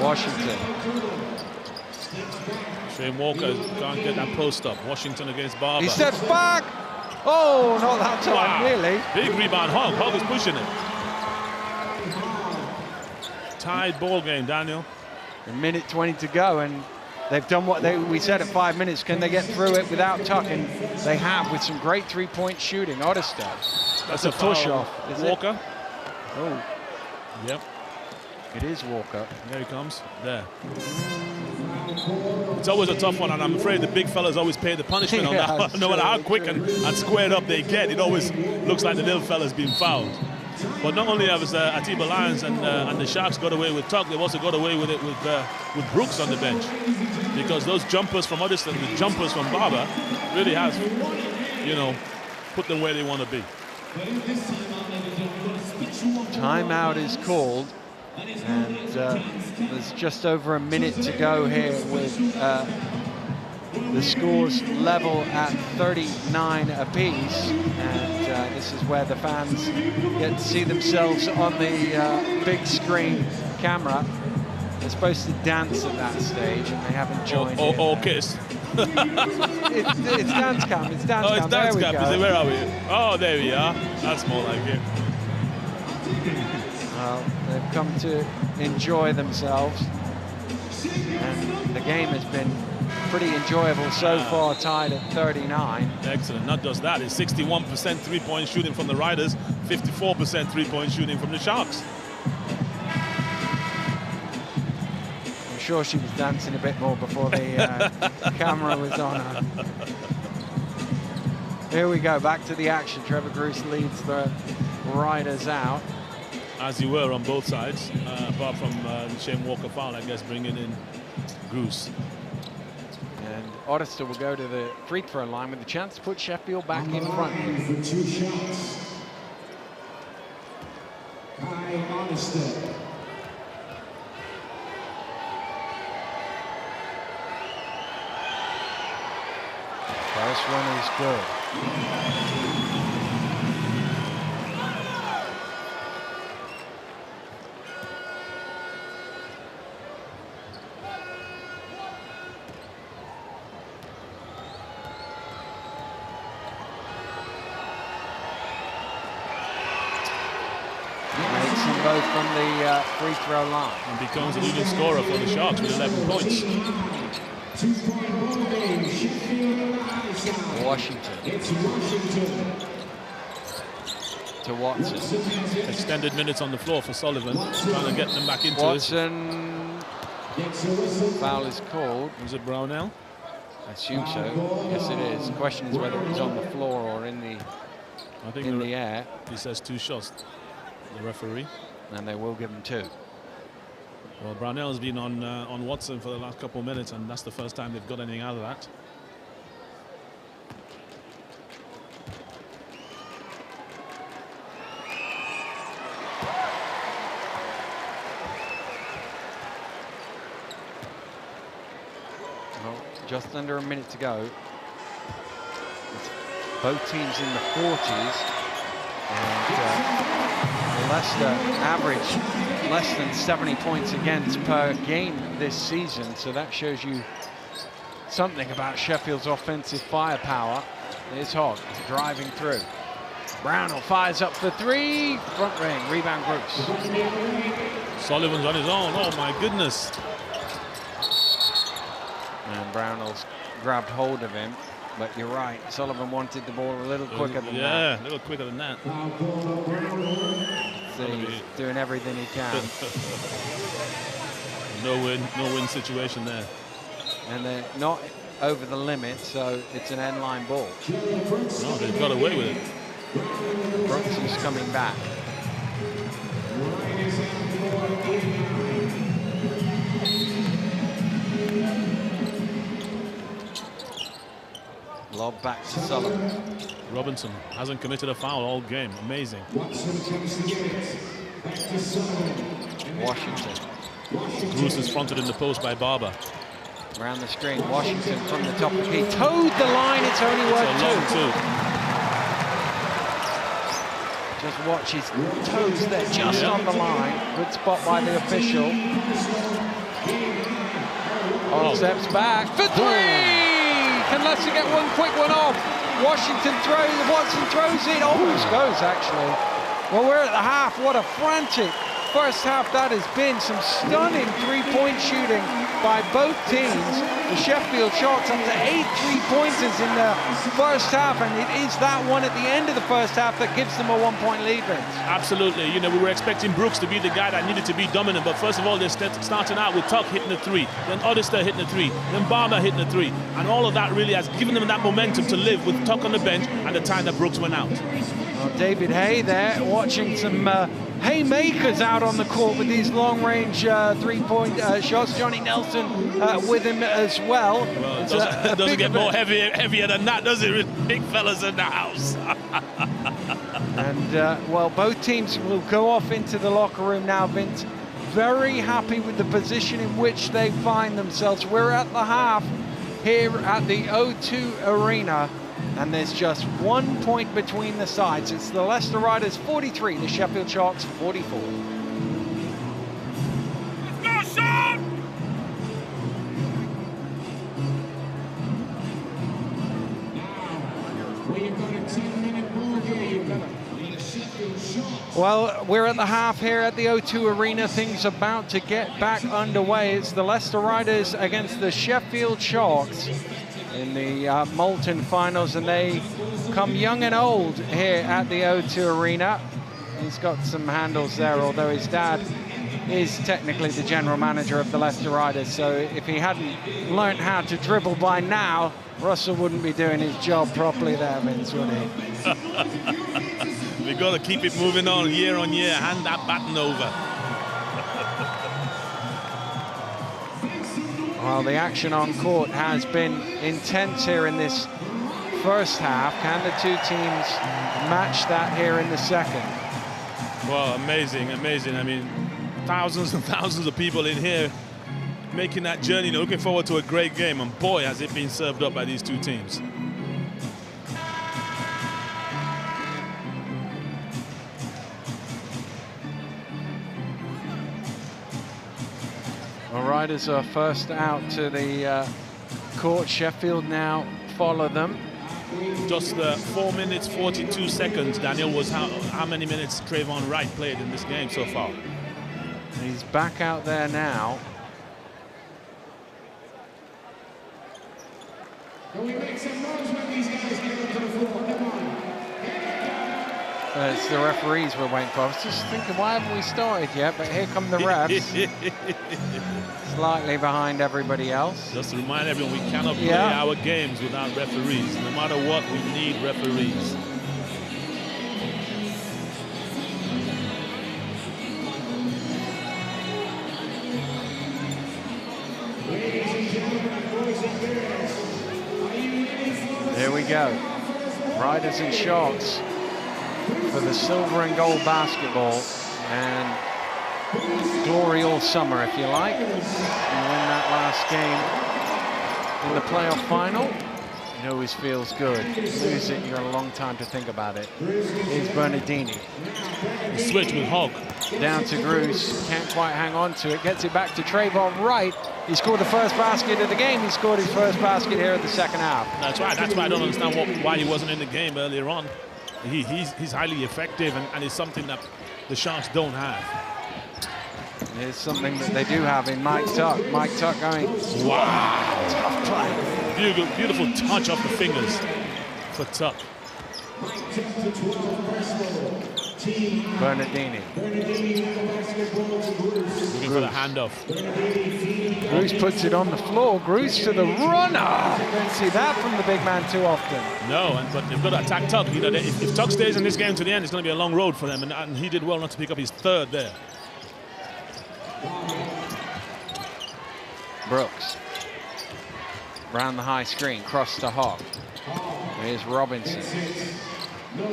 Washington. Shane Walker can't get that post up. Washington against Barber. He steps back! Oh, not that time, really. Big rebound, Hogg. Hogg is pushing it. Tied ball game, Daniel. A minute 20 to go, and they've done what we said at 5 minutes. Can they get through it without tuck? And they have with some great 3-point shooting. Oddister. That's a push-off. Walker. Oh. Yep. It is Walker. There he comes. There. It's always a tough one, and I'm afraid the big fellas always pay the punishment on that one. No matter how quick and squared up they get, it always looks like the little fella's been fouled. But not only have Atiba Lions and the Sharks got away with tuck, they've also got away with it with Brooks on the bench. Because those jumpers from Oddister, the jumpers from Barber, really has, you know, put them where they want to be. Timeout is called. And there's just over a minute to go here with the scores level at 39 apiece. And this is where the fans get to see themselves on the big screen camera. They're supposed to dance at that stage, and they haven't joined in. Or kiss. It's dance cam. It's dance cam. Oh, it's dance cam. Is it, where are we? Oh, there we are. That's more like it. Well, they've come to enjoy themselves, and the game has been pretty enjoyable so far, tied at 39. Excellent. Not just that, it's 61% three-point shooting from the Riders, 54% three-point shooting from the Sharks. sure she was dancing a bit more before the camera was on her. Here we go, back to the action. Trevor Groos leads the riders out. As you were on both sides, apart from Shane Walker foul, I guess, bringing in Groos. And Oddister will go to the free throw line with the chance to put Sheffield back in front. For 2 shots. Kai Oddister. First one is good. Makes them both from the free throw line. And becomes the leading scorer for the Sharks with 11 points. 2-point ball game. Sheffield Addison. Washington It's Washington. to Watson. Extended minutes on the floor for Sullivan, trying to get them back into Watson, foul is called. it. Was it Brownell? I assume so. Yes, it is. The question is whether it's on the floor or in I think the air, he says 2 shots, the referee. and they will give him 2. Well, Brownell has been on Watson for the last couple of minutes, and that's the first time they've got anything out of that. Well, just under a minute to go. It's both teams in the 40s, and Leicester average less than 70 points against per game this season, so that shows you something about Sheffield's offensive firepower. It's hot, driving through. Brownell fires up for 3, front ring, rebound Groos. Sullivan's on his own, oh my goodness. And Brownell's grabbed hold of him, but you're right, Sullivan wanted the ball a little quicker than that. Yeah, a little quicker than that. So he's doing everything he can. No win situation there. And they're not over the limit, so it's an end line ball. No, they've got away with it. Brooks is coming back. Lob back to Sullivan. Robinson hasn't committed a foul all game. Amazing. Washington. Groos is fronted in the post by Barber. Around the screen, Washington from the top of the key. Towed the line, it's only worth 2. Just watch his toes there, just on the line. Good spot by the official. Steps back for 3! Can Leicester get one quick one off? Watson throws it, almost goes actually. Well, we're at the half, what a frantic first half that has been. Some stunning 3-point shooting by both teams. The Sheffield Sharks up to 8 3-pointers in the first half, and it is that one at the end of the first half that gives them a 1-point lead, Vince. Absolutely, you know, we were expecting Brooks to be the guy that needed to be dominant, but first of all, they're starting out with Tuck hitting the 3, then Oddister hitting the 3, then Barber hitting the 3, and all of that really has given them that momentum to live with Tuck on the bench and the time that Brooks went out. Well, David Hay there watching some haymakers out on the court with these long-range 3-point shots. Johnny Nelson with him as well. Well, it doesn't get more heavier than that, does it? Big fellas in the house. And, well, both teams will go off into the locker room now, Vince. Very happy with the position in which they find themselves. We're at the half here at the O2 Arena, and there's just 1 point between the sides. It's the Leicester Riders 43, the Sheffield Sharks 44. Let's go, Sean! We've got a 10-minute ball game. Well, we're at the half here at the O2 Arena. Things about to get back underway. It's the Leicester Riders against the Sheffield Sharks in the Molten Finals, and they come young and old here at the O2 Arena. He's got some handles there, although his dad is technically the general manager of the Leicester Riders, so if he hadn't learnt how to dribble by now, Russell wouldn't be doing his job properly there, Vince, would he? We've got to keep it moving on year, hand that baton over. Well, the action on court has been intense here in this first half. Can the two teams match that here in the second? Well, amazing. I mean, thousands and thousands of people in here making that journey, looking forward to a great game, and boy, has it been served up by these two teams. Well, Riders are first out to the court. Sheffield now follow them. Just 4 minutes 42 seconds, Daniel, was how many minutes Trayvon Wright played in this game so far. He's back out there now. Can we make some noise when these guys get onto the floor? Come on. It's the referees we're waiting for. I was just thinking, why haven't we started yet? But here come the refs. Slightly behind everybody else. Just to remind everyone, we cannot play our games without referees. No matter what, we need referees. Ladies and gentlemen, boys and girls, are you ready for the... Here we go. Riders in shorts for the silver and gold basketball, and glory all summer, if you like. You win that last game in the playoff final, it always feels good. Lose it, you got a long time to think about it. Here's Bernardini. The switch with Hogg. Down to Gruce, can't quite hang on to it, gets it back to Trayvon Wright. He scored the first basket of the game. He scored his first basket here in the second half. That's right. That's why I don't understand why he wasn't in the game earlier on. He's highly effective, and it's something that the Sharks don't have. Here's something that they do have in Mike Tuck. Mike Tuck going, wow, tough play. Beautiful touch off the fingers for Tuck. Bernardini. Looking for the handoff. Bruce puts it on the floor. Bruce to the runner. Don't see that from the big man too often. No, but they've got to attack Tuck. You know, if Tuck stays in this game to the end, it's going to be a long road for them, and he did well not to pick up his third there. Brooks. Round the high screen, cross to Hogg. Here's Robinson.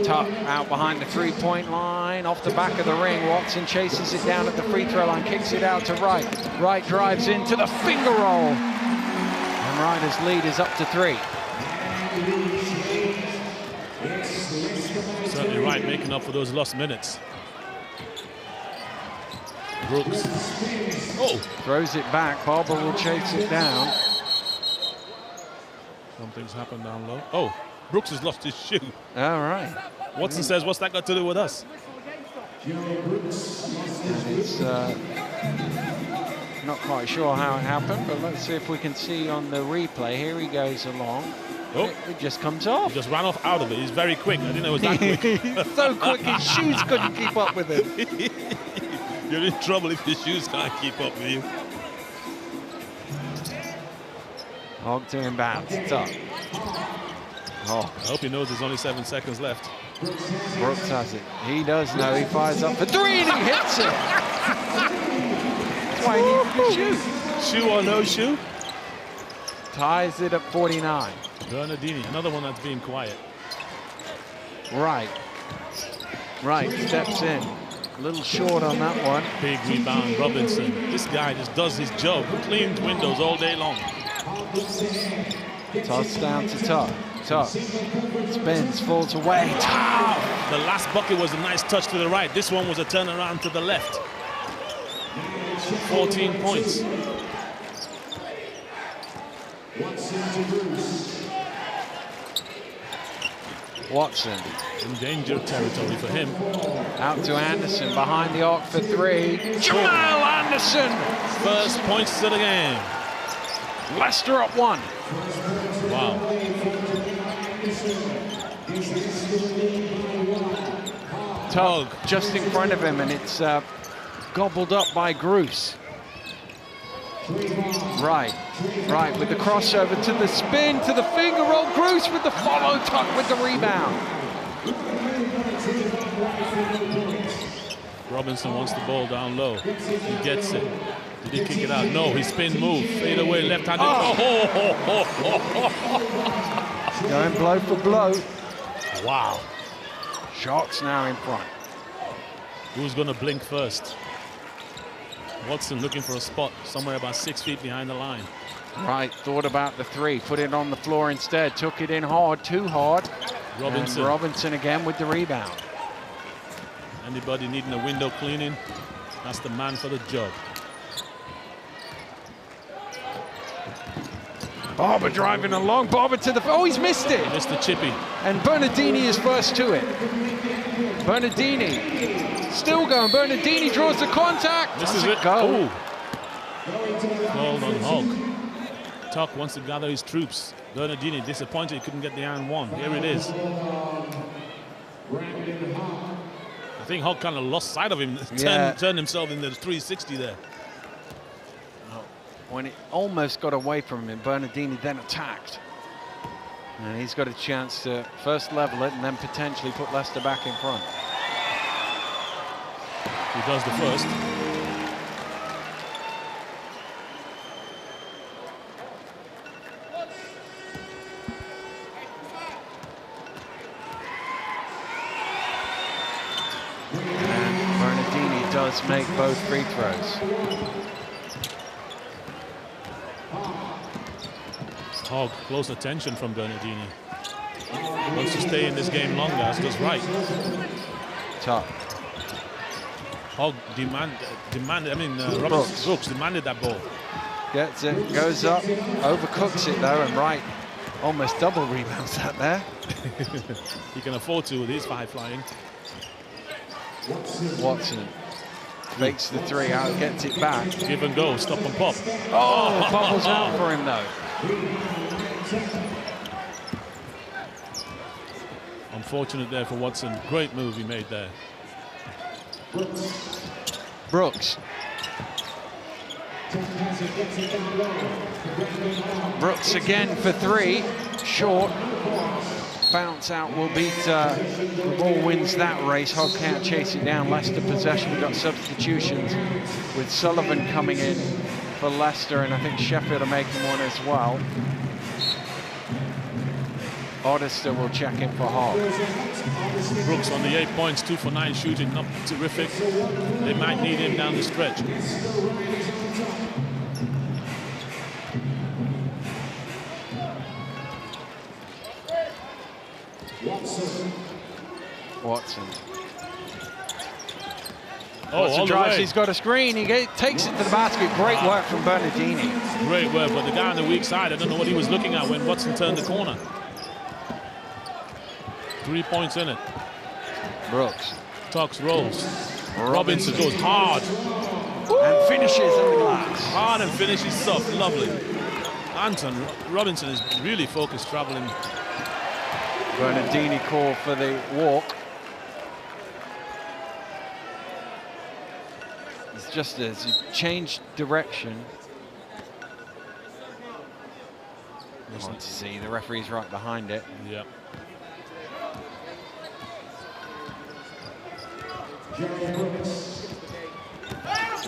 Tuck out behind the three-point line, off the back of the ring. Watson chases it down at the free throw line, kicks it out to Wright. Wright drives into the finger roll. And Riders' lead is up to 3. Certainly Wright making up for those lost minutes. Brooks. Oh! Throws it back. Barber will chase it down. Something's happened down low. Oh, Brooks has lost his shoe. All right. Watson says, what's that got to do with us? And it's not quite sure how it happened, but let's see if we can see on the replay. Here he goes along. Oh. It just comes off. He just ran off out of it. He's very quick. I didn't know it was that quick. He's so quick, his shoes couldn't keep up with him. You're in trouble if your shoes can't keep up with you. Hogg to inbound. Tuck. Oh. I hope he knows there's only 7 seconds left. Brooks has it. He does know. He fires up for 3 and he hits it. That's why he needs the shoe. Shoe or no shoe? Ties it at 49. Bernardini, another one that's being quiet. Right steps in. A little short on that one. Big rebound, Robinson. This guy just does his job. Cleans windows all day long. Toss down to Tuck. Tuck spins, falls away. Tough! The last bucket was a nice touch to the right. This one was a turnaround to the left. 14 points. Watson. In danger territory for him. Out to Anderson, behind the arc for 3. Jamal Anderson! First points of the game. Leicester up 1. Wow. Tug just in front of him, and it's gobbled up by Gruus. Right, with the crossover to the spin, to the finger roll. Gruus with the follow tuck with the rebound. Robinson wants the ball down low. He gets it. Did he kick it out? No, he spin move. Fade away, left-handed. Going blow for blow. Wow. Shots now in front. Who's going to blink first? Watson looking for a spot somewhere about 6 feet behind the line. Right, thought about the three, put it on the floor instead, took it in hard, too hard. Robinson. And Robinson again with the rebound. Anybody needing a window cleaning, that's the man for the job. Barber driving along, Barber to the... Oh, he's missed it! Missed the chippy. And Bernardini is first to it. Bernardini still going. Bernardini draws the contact. This is it. Go. Called on Hogg. Tuck wants to gather his troops. Bernardini disappointed he couldn't get the iron one. Here it is. I think Hogg kind of lost sight of him. Turned himself into the 360 there. When it almost got away from him, Bernardini then attacked. And he's got a chance to first level it and then potentially put Leicester back in front. He does the first. And Bernardini does make both free throws. Hogg, close attention from Bernardini. Wants to stay in this game longer, as does Wright. Tough. Hogg Brooks demanded that ball. Gets it, goes up, overcooks it though, and Wright almost double rebounds that there. He can afford to with his high flying. Watson fakes the three out, gets it back. Give and go, stop and pop. Oh, bubbles out for him though. Unfortunate there for Watson. Great move he made there. Brooks. Brooks again for three. Short. Bounce out will beat, the ball wins that race. Hogg can't chase it down. Leicester possession. We've got substitutions with Sullivan coming in for Leicester, and I think Sheffield are making one as well. Oddister will check in for Hogg. Brooks on the 8 points, 2 for 9 shooting, not terrific. They might need him down the stretch. Watson. Oh, drives, he's got a screen, he takes it to the basket. Great work from Bernardini. Great work, but the guy on the weak side, I don't know what he was looking at when Watson turned the corner. 3 points in it. Brooks. Tucks rolls. Robinson goes hard. And finishes in the glass. Hard and finishes soft, lovely. Robinson is really focused traveling. Bernardini call for the walk. It's just as he changed direction. I want to see, the referee's right behind it. Yeah.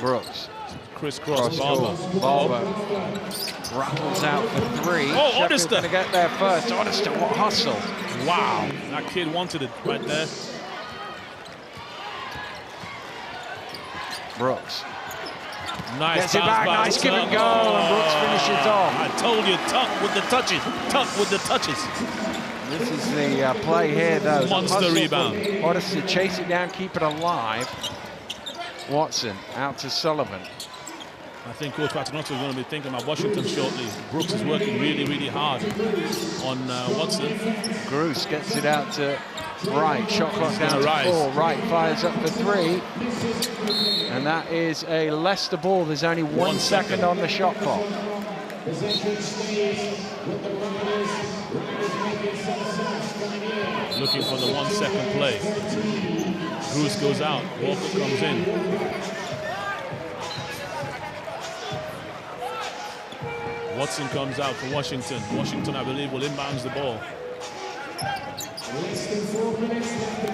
Brooks. Crisscross Barber. Barber rattles out for three. Oh, Sheffield's Oddister. going to get there first. Oddister, what hustle. Wow, that kid wanted it right there. Brooks. Nice Gets it back, nice give and go, and Brooks finishes off. I told you, Tuck with the touches. Tuck with the touches. This is the play here, though. Monster rebound. Oddister, chase it down, keep it alive. Watson out to Sullivan. I think Coach Paternotte is going to be thinking about Washington shortly. Brooks is working really, really hard on Watson. Gruus gets it out to Wright. Shot clock down to 4. Wright fires up for 3. And that is a Leicester ball. There's only 1 second on the shot clock. Looking for the 1 second play. Gruus goes out. Walker comes in. Watson comes out for Washington. Washington, I believe, will inbounds the ball.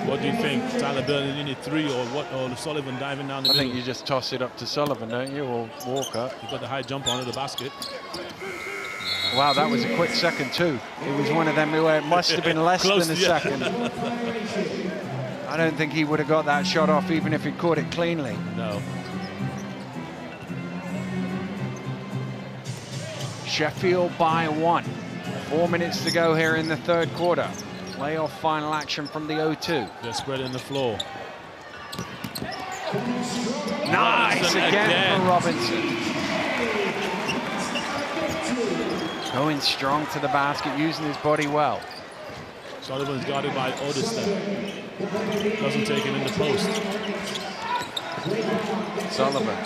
What do you think? Tyler Bernardini 3 or what? Or Sullivan diving down the middle? I think you just toss it up to Sullivan, don't you, or Walker? He got the high jump onto the basket. Wow, that was a quick second too. It was one of them where it must have been less Close, than a yeah. second. I don't think he would have got that shot off even if he caught it cleanly. No. Sheffield by 1. 4 minutes to go here in the third quarter. Playoff final action from the 0-2. They're spreading the floor. Nice again for Robinson. Going strong to the basket, using his body well. Sullivan's guarded by Odester. Doesn't take him in the post. Sullivan.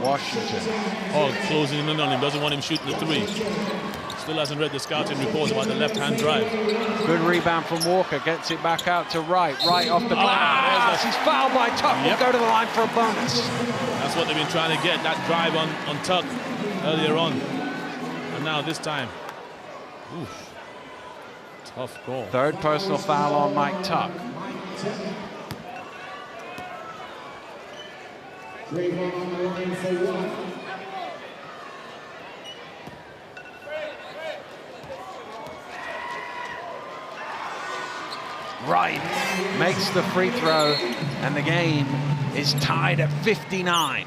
Washington. Oh, closing in on him. Doesn't want him shooting the 3. Still hasn't read the scouting report about the left-hand drive. Good rebound from Walker. Gets it back out to right off the glass. He's fouled by Tuck. Yep. Will go to the line for a bonus. That's what they've been trying to get, that drive on Tuck earlier on. And now this time. Oof. Tough call. Third personal foul on Mike Tuck. Right, makes the free throw, and the game is tied at 59.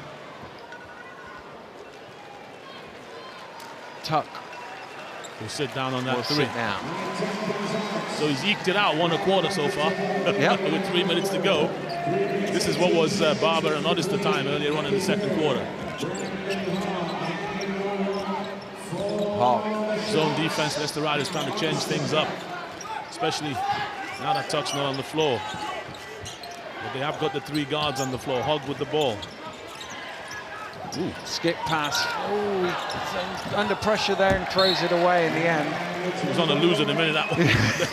Tuck Will sit down on that will 3. sit down. So he's eked it out 1 1/4 so far. Yep. With 3 minutes to go. This is what was Barber and Odester time earlier on in the second quarter. Zone defense, Leicester Riders trying to change things up, especially now that Tuck's not on the floor. But they have got the 3 guards on the floor. Hogg with the ball. Ooh, skip pass. Oh, he's under pressure there and throws it away in the end. He was on a loser the minute that, the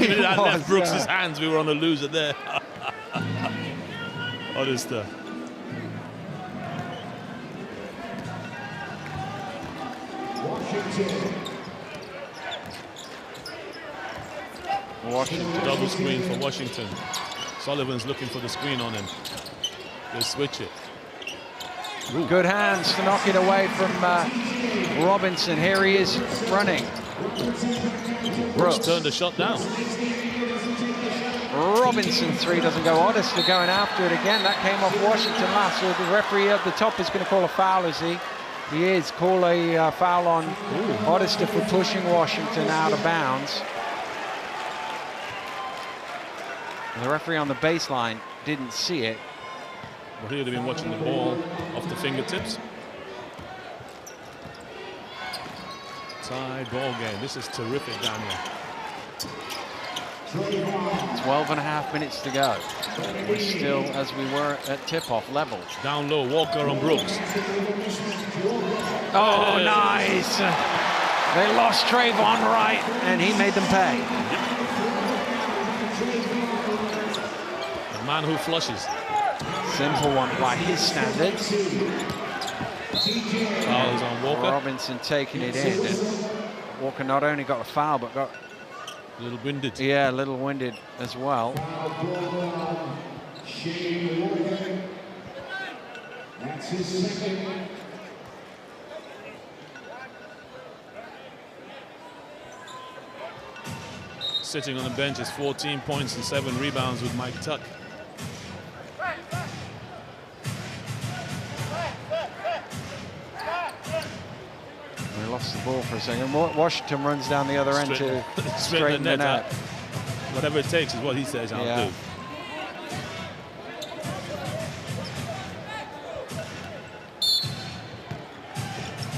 minute that left Brooks' hands. We were on a loser there. Odester. Washington. Double screen for Washington. Sullivan's looking for the screen on him. They switch it. Ooh. Good hands to knock it away from Robinson. Here he is running. Brooks turned the shot down. Robinson 3 doesn't go. Odester going after it again. That came off Washington last. So the referee at the top is going to call a foul, is he? He is. Call a foul on Odester for pushing Washington out of bounds. And the referee on the baseline didn't see it. Well, here they've been watching the ball off the fingertips. Tie ball game. This is terrific, Daniel. 12.5 minutes to go. We're still, as we were at tip-off level. Down low, Walker on Brooks. Oh, nice. They lost Trayvon Wright, and he made them pay. The man who flushes. Simple one by his standards. Fouls on Walker. Robinson taking it in. And Walker not only got a foul, but got A little winded. yeah, a little winded as well. That's his second. Sitting on the bench is 14 points and 7 rebounds with Mike Tuck. We lost the ball for a second. Washington runs down the other end to straighten the net. Whatever it takes is what he says I'll do.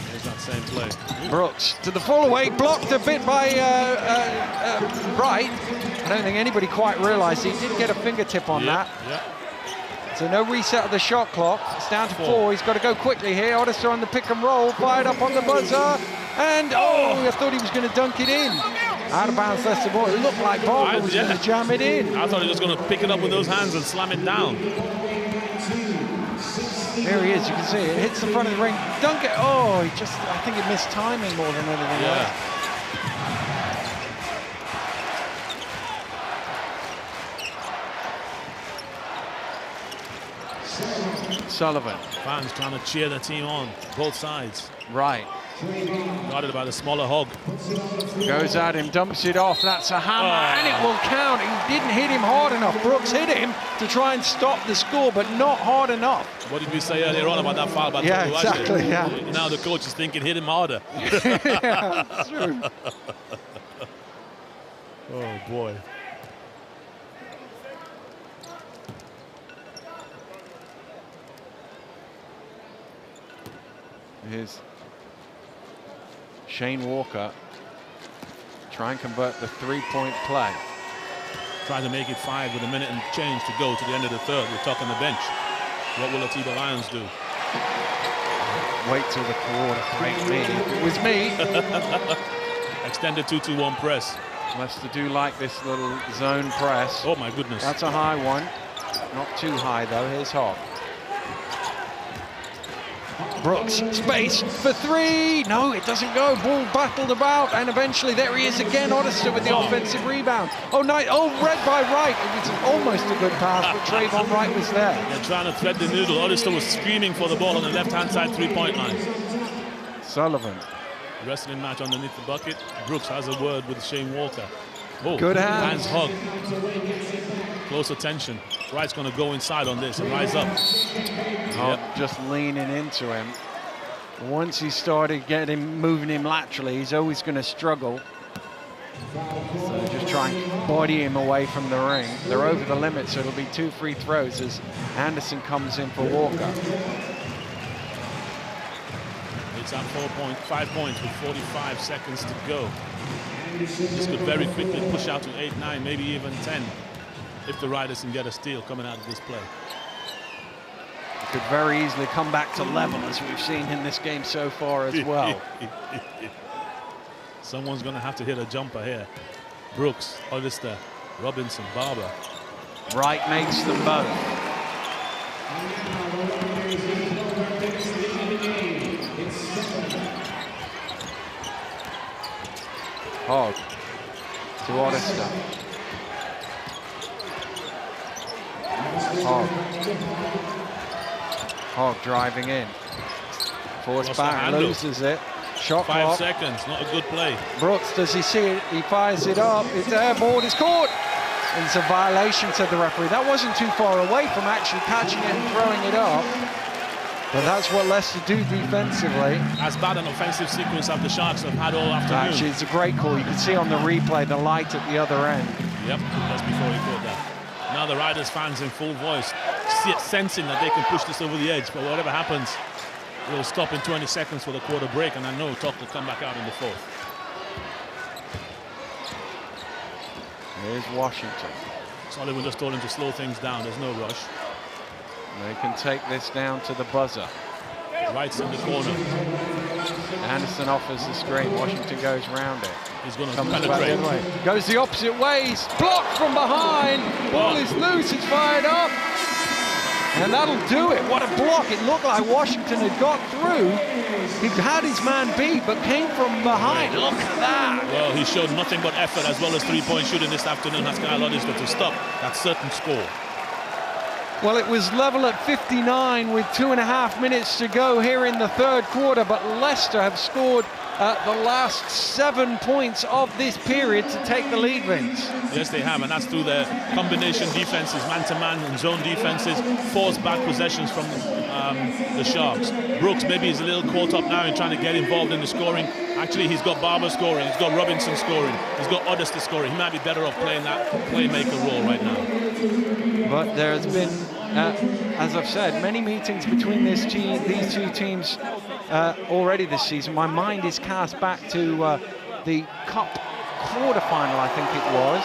There's that same play. Brooks to the full away, blocked a bit by Wright. I don't think anybody quite realised he did get a fingertip on that. Yeah. So no reset of the shot clock. It's down to 4. He's got to go quickly here. Odester on the pick and roll, fired up on the buzzer, and I thought he was going to dunk it in. Out of bounds, Leicester ball. It looked like Barber was going to jam it in. I thought he was going to pick it up with those hands and slam it down. There he is, you can see it. Hits the front of the ring. Dunk it. Oh, he just, I think he missed timing more than anything else. Sullivan. Fans trying to cheer the team on, both sides. Right. Guarded by the smaller hog. Goes at him, dumps it off. That's a hammer, and it will count. He didn't hit him hard enough. Brooks hit him to try and stop the score, but not hard enough. What did we say earlier on about that foul? By yeah, exactly. Yeah. Now the coach is thinking, hit him harder. Yeah, that's true. Oh boy. Here's Shane Walker. Try and convert the three-point play. Trying to make it 5 with a minute and change to go to the end of the third. We're talking the bench. What will Atiba Lions do? Wait till the quarter break. Me. If it was me. Extended 2-2-1 press. Leicester do like this little zone press. Oh my goodness. That's a high one. Not too high though. Here's Hogg. Brooks, space for 3. No, it doesn't go. Ball battled about, and eventually there he is again. Oddister with the offensive rebound. Oh, nice. Oh, read by Wright. It was almost a good pass, but Trayvon Wright was there. They're trying to thread the noodle. Oddister was screaming for the ball on the left-hand side three-point line. Sullivan. Wrestling match underneath the bucket. Brooks has a word with Shane Walker. Oh, good hands. Hug. Close attention. Wright's going to go inside on this and rise up. Just leaning into him. Once he started moving him laterally, he's always going to struggle. So just try and body him away from the ring. They're over the limit, so it'll be 2 free throws as Anderson comes in for Walker. It's at 5 points with 45 seconds to go. This could very quickly push out to 8, 9, maybe even 10 if the Riders can get a steal coming out of this play. It could very easily come back to level, as we've seen in this game so far as well. Someone's going to have to hit a jumper here. Brooks, Oddister, Robinson, Barber. Wright makes them both. Hogg to Oddister. Hogg driving in. Forced back, loses it. Shot 5 clock. seconds, not a good play. Brooks, does he see it? He fires it up. It's airball, it's caught. And it's a violation, said the referee. That wasn't too far away from actually catching it and throwing it up. But that's what Leicester do defensively. As bad an offensive sequence as the Sharks have had all afternoon. Actually, it's a great call. You can see on the replay the light at the other end. Yep, just before he caught that. Now the Riders fans in full voice, sensing that they can push this over the edge. But whatever happens, we'll stop in 20 seconds for the quarter break, and I know Talk will come back out in the fourth. Here's Washington. Sullivan just told him to slow things down. There's no rush. They can take this down to the buzzer. Wright's in the corner. Anderson offers the screen. Washington goes round it. He's going to Comes back the penetrate. other way. Goes the opposite ways. Blocked from behind. Ball is loose. It's fired up. And that'll do it. What a block. It looked like Washington had got through. He had his man beat, but came from behind. Look at that. Well, he showed nothing but effort as well as three-point shooting this afternoon, as Kyle Oddister, to stop that certain score. Well, it was level at 59 with 2.5 minutes to go here in the third quarter, but Leicester have scored the last 7 points of this period to take the lead, Vince. Yes, they have, and that's through their combination defenses, man-to-man and zone defenses, forced back possessions from the Sharks. Brooks maybe is a little caught up now in trying to get involved in the scoring. Actually, he's got Barber scoring, he's got Robinson scoring, he's got Oddister scoring. He might be better off playing that playmaker role right now. But there's been, as I've said, many meetings between these two teams already this season. My mind is cast back to the Cup quarter-final, I think it was,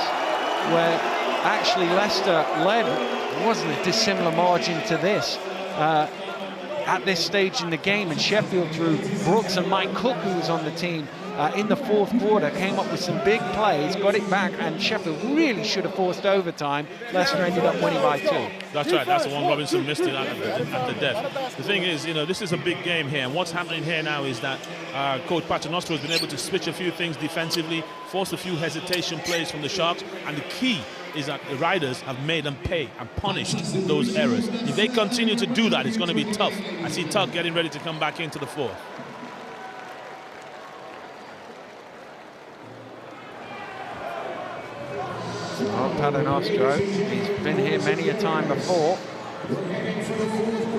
where actually Leicester led. It wasn't a dissimilar margin to this at this stage in the game, and Sheffield, through Brooks and Mike Cook, who was on the team, in the fourth quarter, came up with some big plays, got it back, and Sheffield really should have forced overtime. Leicester ended up winning by 2. That's right, that's the one Robinson missed it at the death. The thing is, you know, this is a big game here, and what's happening here now is that Coach Paternostro has been able to switch a few things defensively, force a few hesitation plays from the Sharks, and the key is that the Riders have made them pay and punished those errors. If they continue to do that, it's going to be tough. I see Tuck getting ready to come back into the fourth. Oh, Paternostro, he's been here many a time before.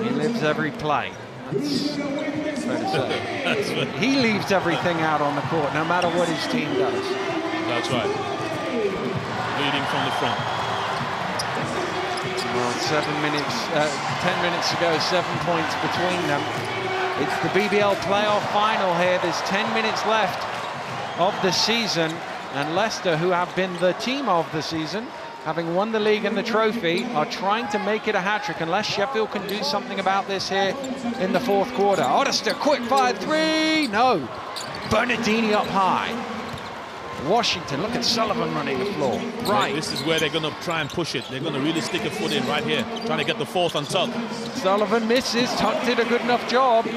He lives every play. That's fair to say. He leaves everything out on the court, no matter what his team does. That's right. Leading from the front. Well, 10 minutes ago, 7 points between them. It's the BBL playoff final here. There's 10 minutes left of the season. And Leicester, who have been the team of the season, having won the league and the trophy, are trying to make it a hat-trick unless Sheffield can do something about this here in the fourth quarter. Oddester, quick 5-3, no. Bernardini up high. Washington, look at Sullivan running the floor. Right. This is where they're going to try and push it. They're going to really stick a foot in right here, trying to get the fourth on Tuck. Sullivan misses, Tuck did a good enough job.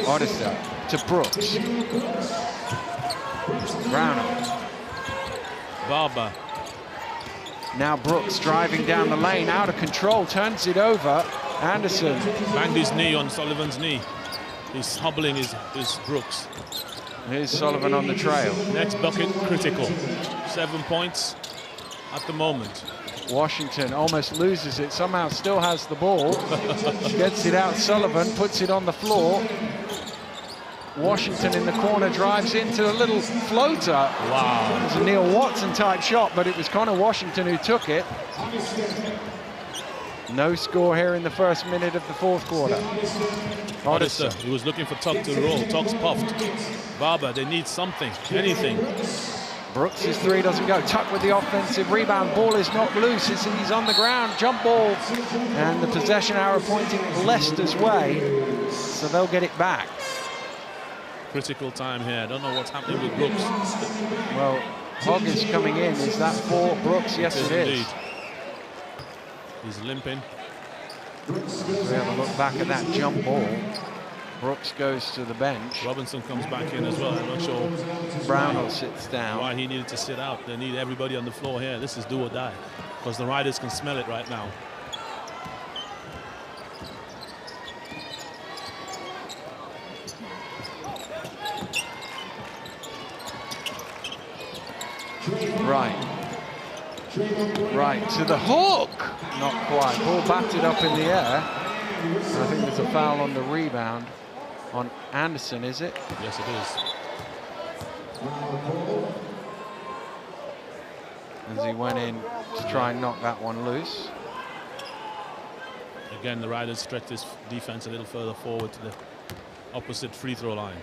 Oddester to Brooks. Brownell. Barber. Now Brooks driving down the lane, out of control, turns it over. Anderson. Banged his knee on Sullivan's knee. He's hobbling is Brooks. Here's Sullivan on the trail. Next bucket, critical. 7 points at the moment. Washington almost loses it, somehow still has the ball. Gets it out, Sullivan puts it on the floor. Washington in the corner drives into a little floater. Wow. It was a Neil Watson type shot, but it was Connor Washington who took it. No score here in the first minute of the fourth quarter. Oddester, he was looking for Tuck to roll. Tuck's puffed. Barber, they need something, anything. Brooks' three doesn't go. Tuck with the offensive rebound. Ball is knocked loose. He's on the ground. Jump ball. And the possession arrow pointing Leicester's way. So they'll get it back. Critical time here. I don't know what's happening with Brooks. Well, Hogg is coming in. Is that for Brooks? Yes, it is. Indeed. He's limping. We have a look back at that jump ball. Brooks goes to the bench. Robinson comes back in as well. I'm not sure Brownell sits down. why he needed to sit out. They need everybody on the floor here. This is do or die, because the Riders can smell it right now. Right, to the hook. Not quite. Ball batted up in the air. I think there's a foul on the rebound on Anderson, is it? Yes, it is. As he went in to try and knock that one loose. Again, the Riders stretch this defense a little further forward to the opposite free throw line.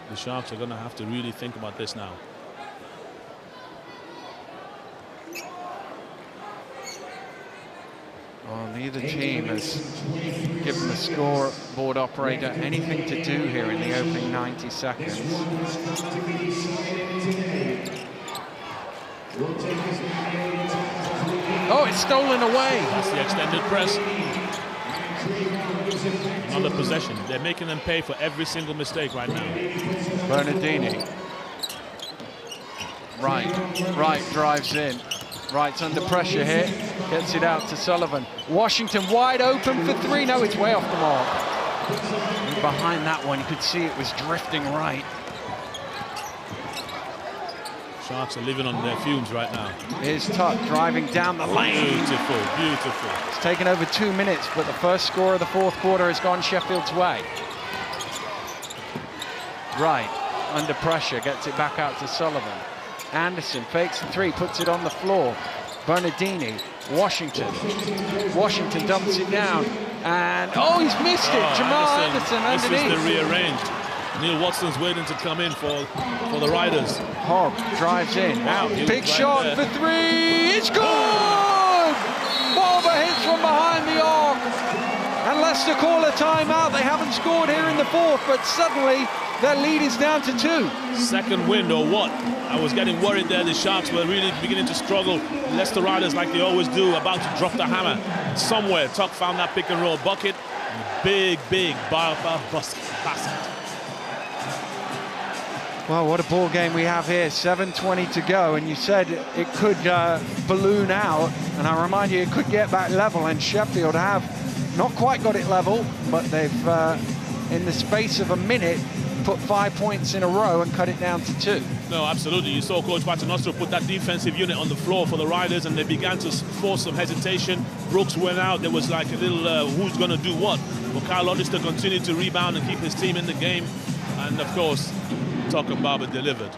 The Sharks are going to have to really think about this now. Well, neither team has given the scoreboard operator anything to do here in the opening 90 seconds. Oh, it's stolen away. That's the extended press. Another possession. They're making them pay for every single mistake right now. Bernardini. Right drives in. Wright's under pressure here. Gets it out to Sullivan. Washington wide open for three. No, it's way off the mark. And behind that one, you could see it was drifting right. Sharks are living on their fumes right now. Here's Tuck driving down the lane. Beautiful, beautiful. It's taken over 2 minutes, but the first score of the fourth quarter has gone Sheffield's way. Right, under pressure, gets it back out to Sullivan. Anderson fakes the three, puts it on the floor. Bernardini, Washington. Washington dumps it down, and oh, he's missed it. Jamal Anderson underneath. This is the rearranged. Neil Watson's waiting to come in for the Riders. Hogg drives in. Now, big shot for three. It's good! Barber hits from behind the arc. And Leicester call a timeout. They haven't scored here in the fourth, but suddenly their lead is down to 2. Second wind or what? I was getting worried there. The Sharks were really beginning to struggle. Leicester Riders, like they always do, about to drop the hammer. Somewhere, Tuck found that pick and roll bucket. Big Barber basket. Well, what a ball game we have here. 7:20 to go, and you said it could balloon out. And I remind you, it could get back level, and Sheffield have not quite got it level, but they've, in the space of a minute, put 5 points in a row and cut it down to 2. No, absolutely. You saw Coach Paternoster put that defensive unit on the floor for the Riders, and they began to force some hesitation. Brooks went out. There was like a little who's going to do what. But Kyle Oddister continued to rebound and keep his team in the game. And, of course, Tuck and Barber delivered.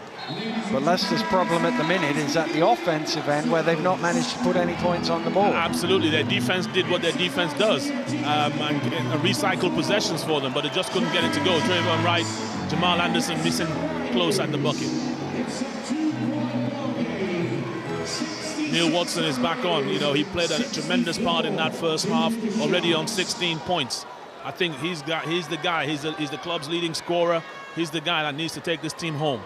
But Leicester's problem at the minute is at the offensive end, where they've not managed to put any points on the board. Absolutely. Their defense did what their defense does, and recycled possessions for them, but it just couldn't get it to go. Trayvon Wright, Jamal Anderson missing close at the bucket. Neil Watson is back on. You know, he played a tremendous part in that first half, already on 16 points. I think he's the guy. He's the club's leading scorer. He's the guy that needs to take this team home.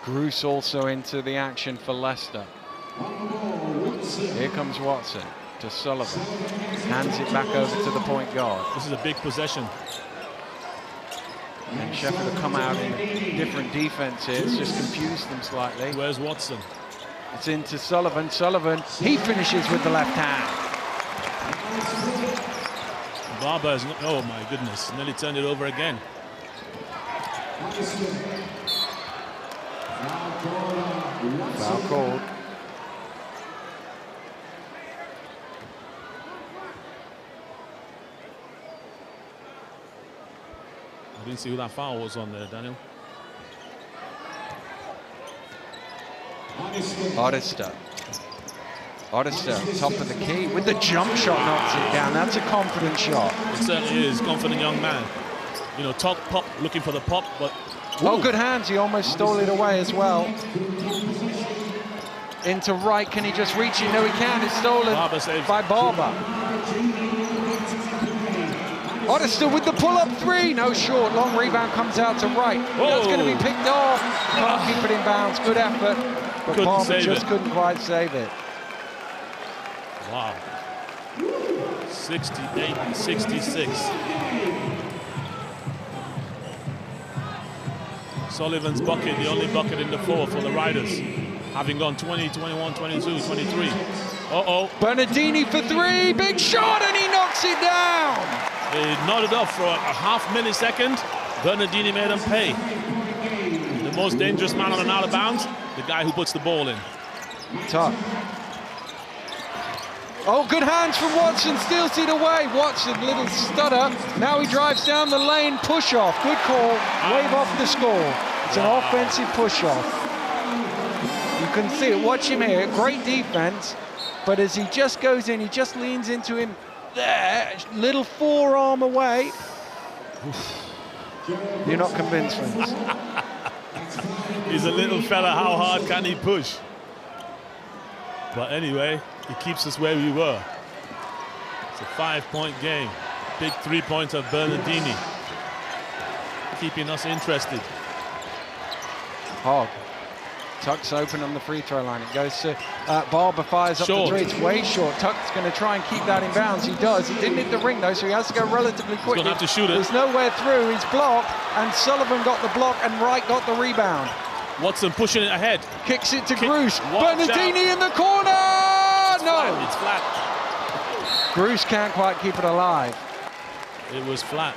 Bruce also into the action for Leicester. Here comes Watson to Sullivan. Hands it back over to the point guard. This is a big possession. And Sheffield have come out in different defense here. It's just confused them slightly. Where's Watson? It's into Sullivan. Sullivan, he finishes with the left hand. Barber is, oh my goodness, nearly turned it over again. Foul called. I didn't see who that foul was on there, Daniel. Oddister, top of the key with the jump shot, knocks it down. That's a confident shot. It certainly is. Confident young man. You know, top pop, looking for the pop, but oh, good hands. He almost stole it away as well. Into right. Can he just reach it? No, he can. It's stolen by Barber. Oddister with the pull-up 3. No, short. Long rebound comes out to right. That's going to be picked off. Can't keep it in bounds. Good effort. But Barber just couldn't quite save it. Wow. 68-66. Sullivan's bucket, the only bucket in the fourth for the Riders, having gone 20, 21, 22, 23. Uh-oh. Bernardini for 3, big shot, and he knocks it down. They nodded off for a half millisecond. Bernardini made them pay. The most dangerous man on an out of bounds, the guy who puts the ball in. Tough. Oh, good hands from Watson, steals it away. Watson, little stutter. Now he drives down the lane, push off. Good call, wave off the score. It's an offensive push off. You can see it, watch him here, great defense. But as he just goes in, he just leans into him there, little forearm away. You're not convinced, friends. He's a little fella, how hard can he push? But anyway, he keeps us where we were. It's a 5-point game. Big 3-pointer of Bernardini. Keeping us interested. Hogg. Tuck's open on the free throw line. It goes to Barber, fires up the 3. It's way short. Tuck's going to try and keep that in bounds. He does. He didn't hit the ring though, so he has to go relatively quickly. He's going to have to shoot it. There's nowhere through. He's blocked, and Sullivan got the block, and Wright got the rebound. Watson pushing it ahead. Kicks it to Bruce. Bernardini in the corner! It's flat. Bruce can't quite keep it alive. It was flat.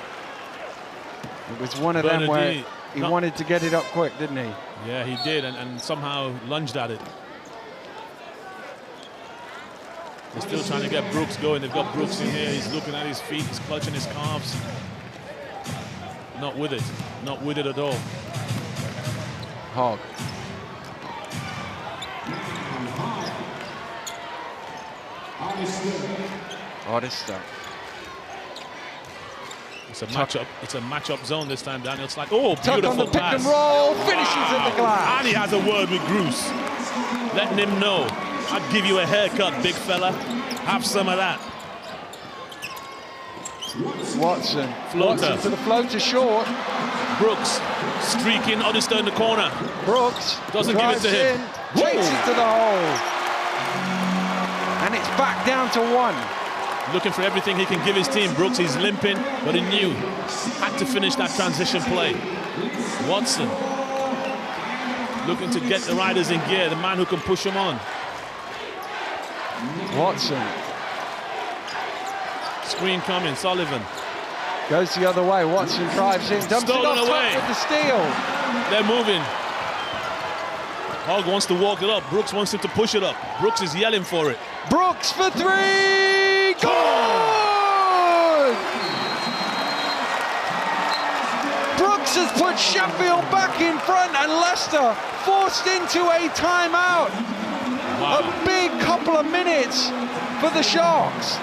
It was one of them where he wanted to get it up quick, didn't he? Yeah, he did, and somehow lunged at it. They're still trying to get Brooks going. They've got Brooks in here. He's looking at his feet. He's clutching his calves. Not with it. Not with it at all. Hogg. Oddister. It's a matchup. It's a matchup zone this time, Daniel. It's like, oh, Tuck beautiful on the pick pass. and roll, finishes at the glass. And he has a word with Bruce, letting him know, I'd give you a haircut, big fella. Have some of that. Watson. Floater. Watson to the floater short. Brooks streaking Oddister in the corner. Brooks doesn't give it to him. Takes it to the hole. And it's back down to 1. Looking for everything he can give his team. Brooks, he's limping, but he knew. Had to finish that transition play. Watson looking to get the riders in gear, the man who can push them on. Watson. Screen coming, Sullivan. Goes the other way, Watson drives in, dumps it off top with the steal. They're moving. Hogg wants to walk it up, Brooks wants him to push it up. Brooks is yelling for it. Brooks for 3! Good! Brooks has put Sheffield back in front and Leicester forced into a timeout. Wow. A big couple of minutes for the Sharks.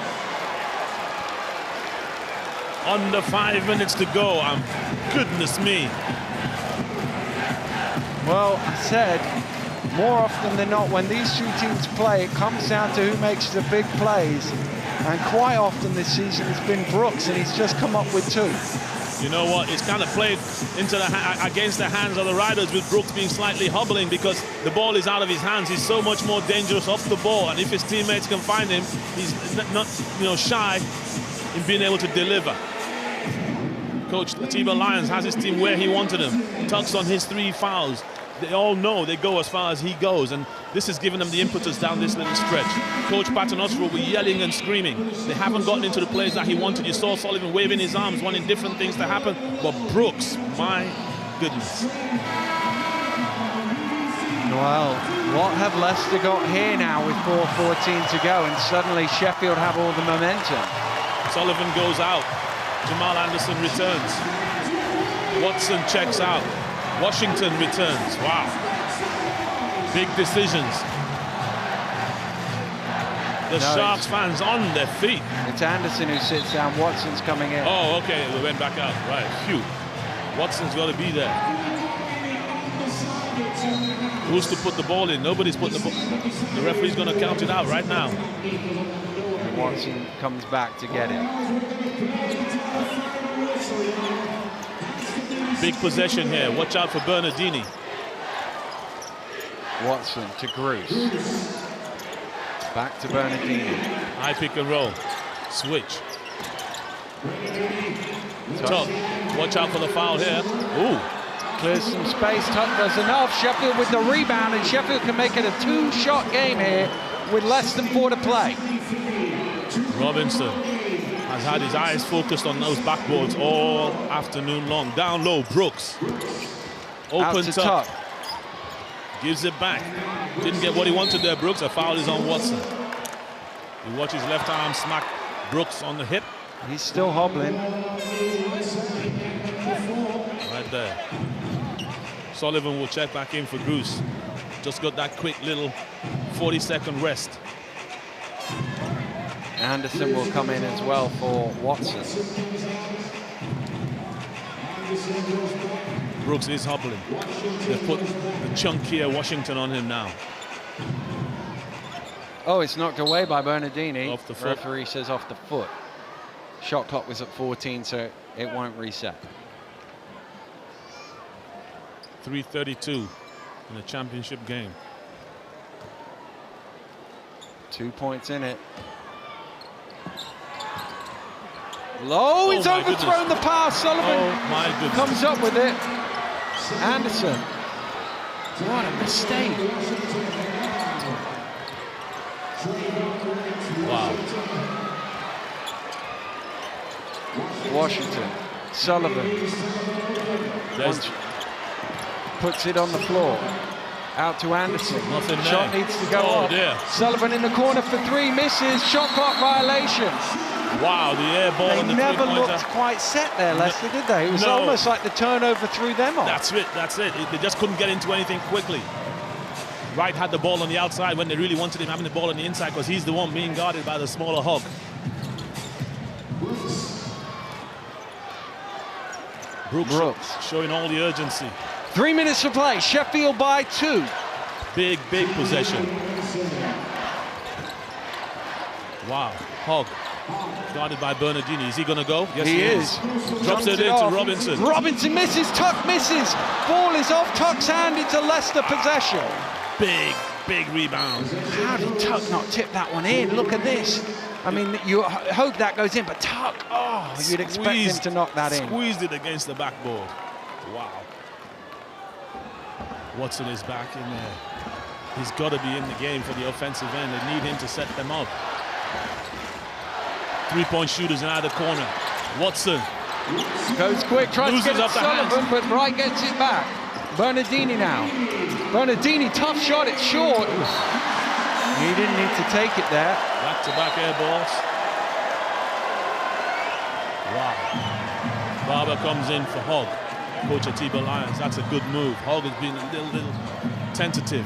Under 5 minutes to go, goodness me. Well, I said, more often than not, when these two teams play, it comes down to who makes the big plays. And quite often this season it's been Brooks, and he's just come up with 2. You know what? It's kind of played into against the hands of the riders, with Brooks being slightly hobbling because the ball is out of his hands. He's so much more dangerous off the ball, and if his teammates can find him, he's not shy in being able to deliver. Coach Atiba Lyons has his team where he wanted them. Tucks on his 3 fouls. They all know they go as far as he goes, and this has given them the impetus down this little stretch. Coach Paternoster will be yelling and screaming. They haven't gotten into the plays that he wanted. You saw Sullivan waving his arms, wanting different things to happen, but Brooks, my goodness. Well, what have Leicester got here now with 4:14 to go, and suddenly Sheffield have all the momentum? Sullivan goes out. Jamal Anderson returns. Watson checks out. Washington returns. Wow. Big decisions. The Sharks fans on their feet. It's Anderson who sits down. Watson's coming in. Oh, okay. We went back out. Right. Phew. Watson's got to be there. Who's to put the ball in? Nobody's put the ball. The referee's going to count it out right now. Watson comes back to get it. Big possession here. Watch out for Bernardini. Watson to Bruce. Back to Bernardini. High pick and roll. Switch. Tuck. Watch out for the foul here. Ooh. Clears some space. Tuck does enough. Sheffield with the rebound, and Sheffield can make it a 2-shot game here with less than 4 to play. Robinson has had his eyes focused on those backboards all afternoon long. Down low, Brooks. Opens Tuck. Gives it back. Didn't get what he wanted there, Brooks. A foul is on Watson. You watch his left arm smack Brooks on the hip. He's still hobbling. Right there. Sullivan will check back in for Bruce. Just got that quick little 40-second rest. Anderson will come in as well for Watson. Brooks is hobbling. They've put the chunkier Washington on him now. Oh, it's knocked away by Bernardini. Off the foot. Referee says off the foot. Shot clock was at 14, so it won't reset. 3:32 in a championship game. 2 points in it. Low, it's overthrown the pass. Sullivan comes up with it. Anderson. What a mistake. Wow. Washington. Sullivan. Puts it on the floor. Out to Anderson. Nothing there. Shot needs to go off. Dear. Sullivan in the corner for 3, misses. Shot clock violation. Wow, the air ball and the three-pointer. They never looked three-pointer. quite set there, Leicester, did they? It was almost like the turnover threw them off. That's it, that's it. They just couldn't get into anything quickly. Wright had the ball on the outside when they really wanted him having the ball on the inside, because he's the one being guarded by the smaller Hogg. Brooks showing all the urgency. 3 minutes to play. Sheffield by 2. Big possession. Wow, Hogg, guarded by Bernardini. Is he going to go? Yes, he is. Drops it into Robinson. Robinson misses, Tuck misses. Ball is off Tuck's hand, it's a Leicester possession. Big rebound. How did Tuck not tip that one in? Look at this. I mean, you hope that goes in, but Tuck, you'd expect him to knock that in. Squeezed it against the backboard. Wow. Watson is back in there. He's got to be in the game for the offensive end. They need him to set them up. Three-point shooters in either corner. Watson goes quick, tries to get it Sullivan, but Wright gets it back. Bernardini now. Bernardini, tough shot, it's short. He didn't need to take it there. Back-to-back air balls. Wow. Barber comes in for Hogg. Coach Atiba Lions, that's a good move. Hogg has been a little tentative.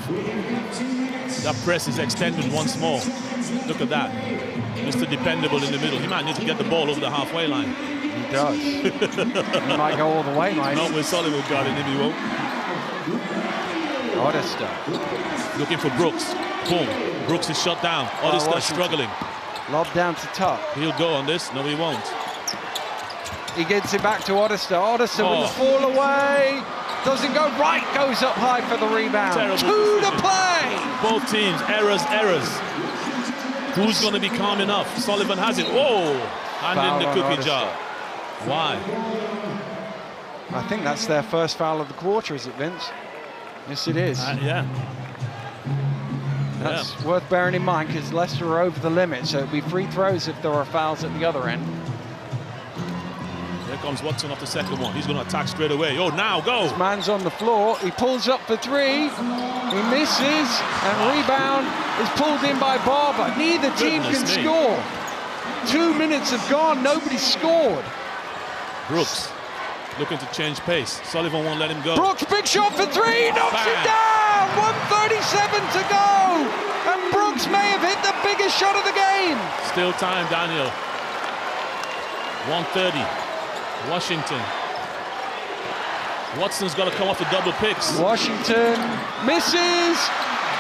That press is extended once more. Look at that. Mr. Dependable in the middle. He might need to get the ball over the halfway line. He does. He might go all the way, mate. Not with Sullivan guarding him, he won't. Odester. Looking for Brooks. Boom. Brooks is shut down. Odester struggling. Lob down to Tuck. He'll go on this. No, he won't. He gets it back to Odester. Odester with the fall away. Doesn't go right. Goes up high for the rebound. Terrible Two decision. to play. Both teams. Errors. Who's going to be calm enough? Sullivan has it. Whoa. Hand in the cookie jar. Why? I think that's their first foul of the quarter, is it, Vince? Yes, it is. Yeah. That's worth bearing in mind because Leicester are over the limit, so it'll be free throws if there are fouls at the other end. Here comes Watson off the second one. He's going to attack straight away. Oh, now go. His man's on the floor. He pulls up for three. He misses, and rebound is pulled in by Barber. Neither team can score. 2 minutes have gone. Nobody's scored. Brooks looking to change pace. Sullivan won't let him go. Brooks, big shot for three. Knocks it down. 1:37 to go. And Brooks may have hit the biggest shot of the game. Still time, Daniel. 1:30. Washington. Watson's got to come off the double picks. Washington misses.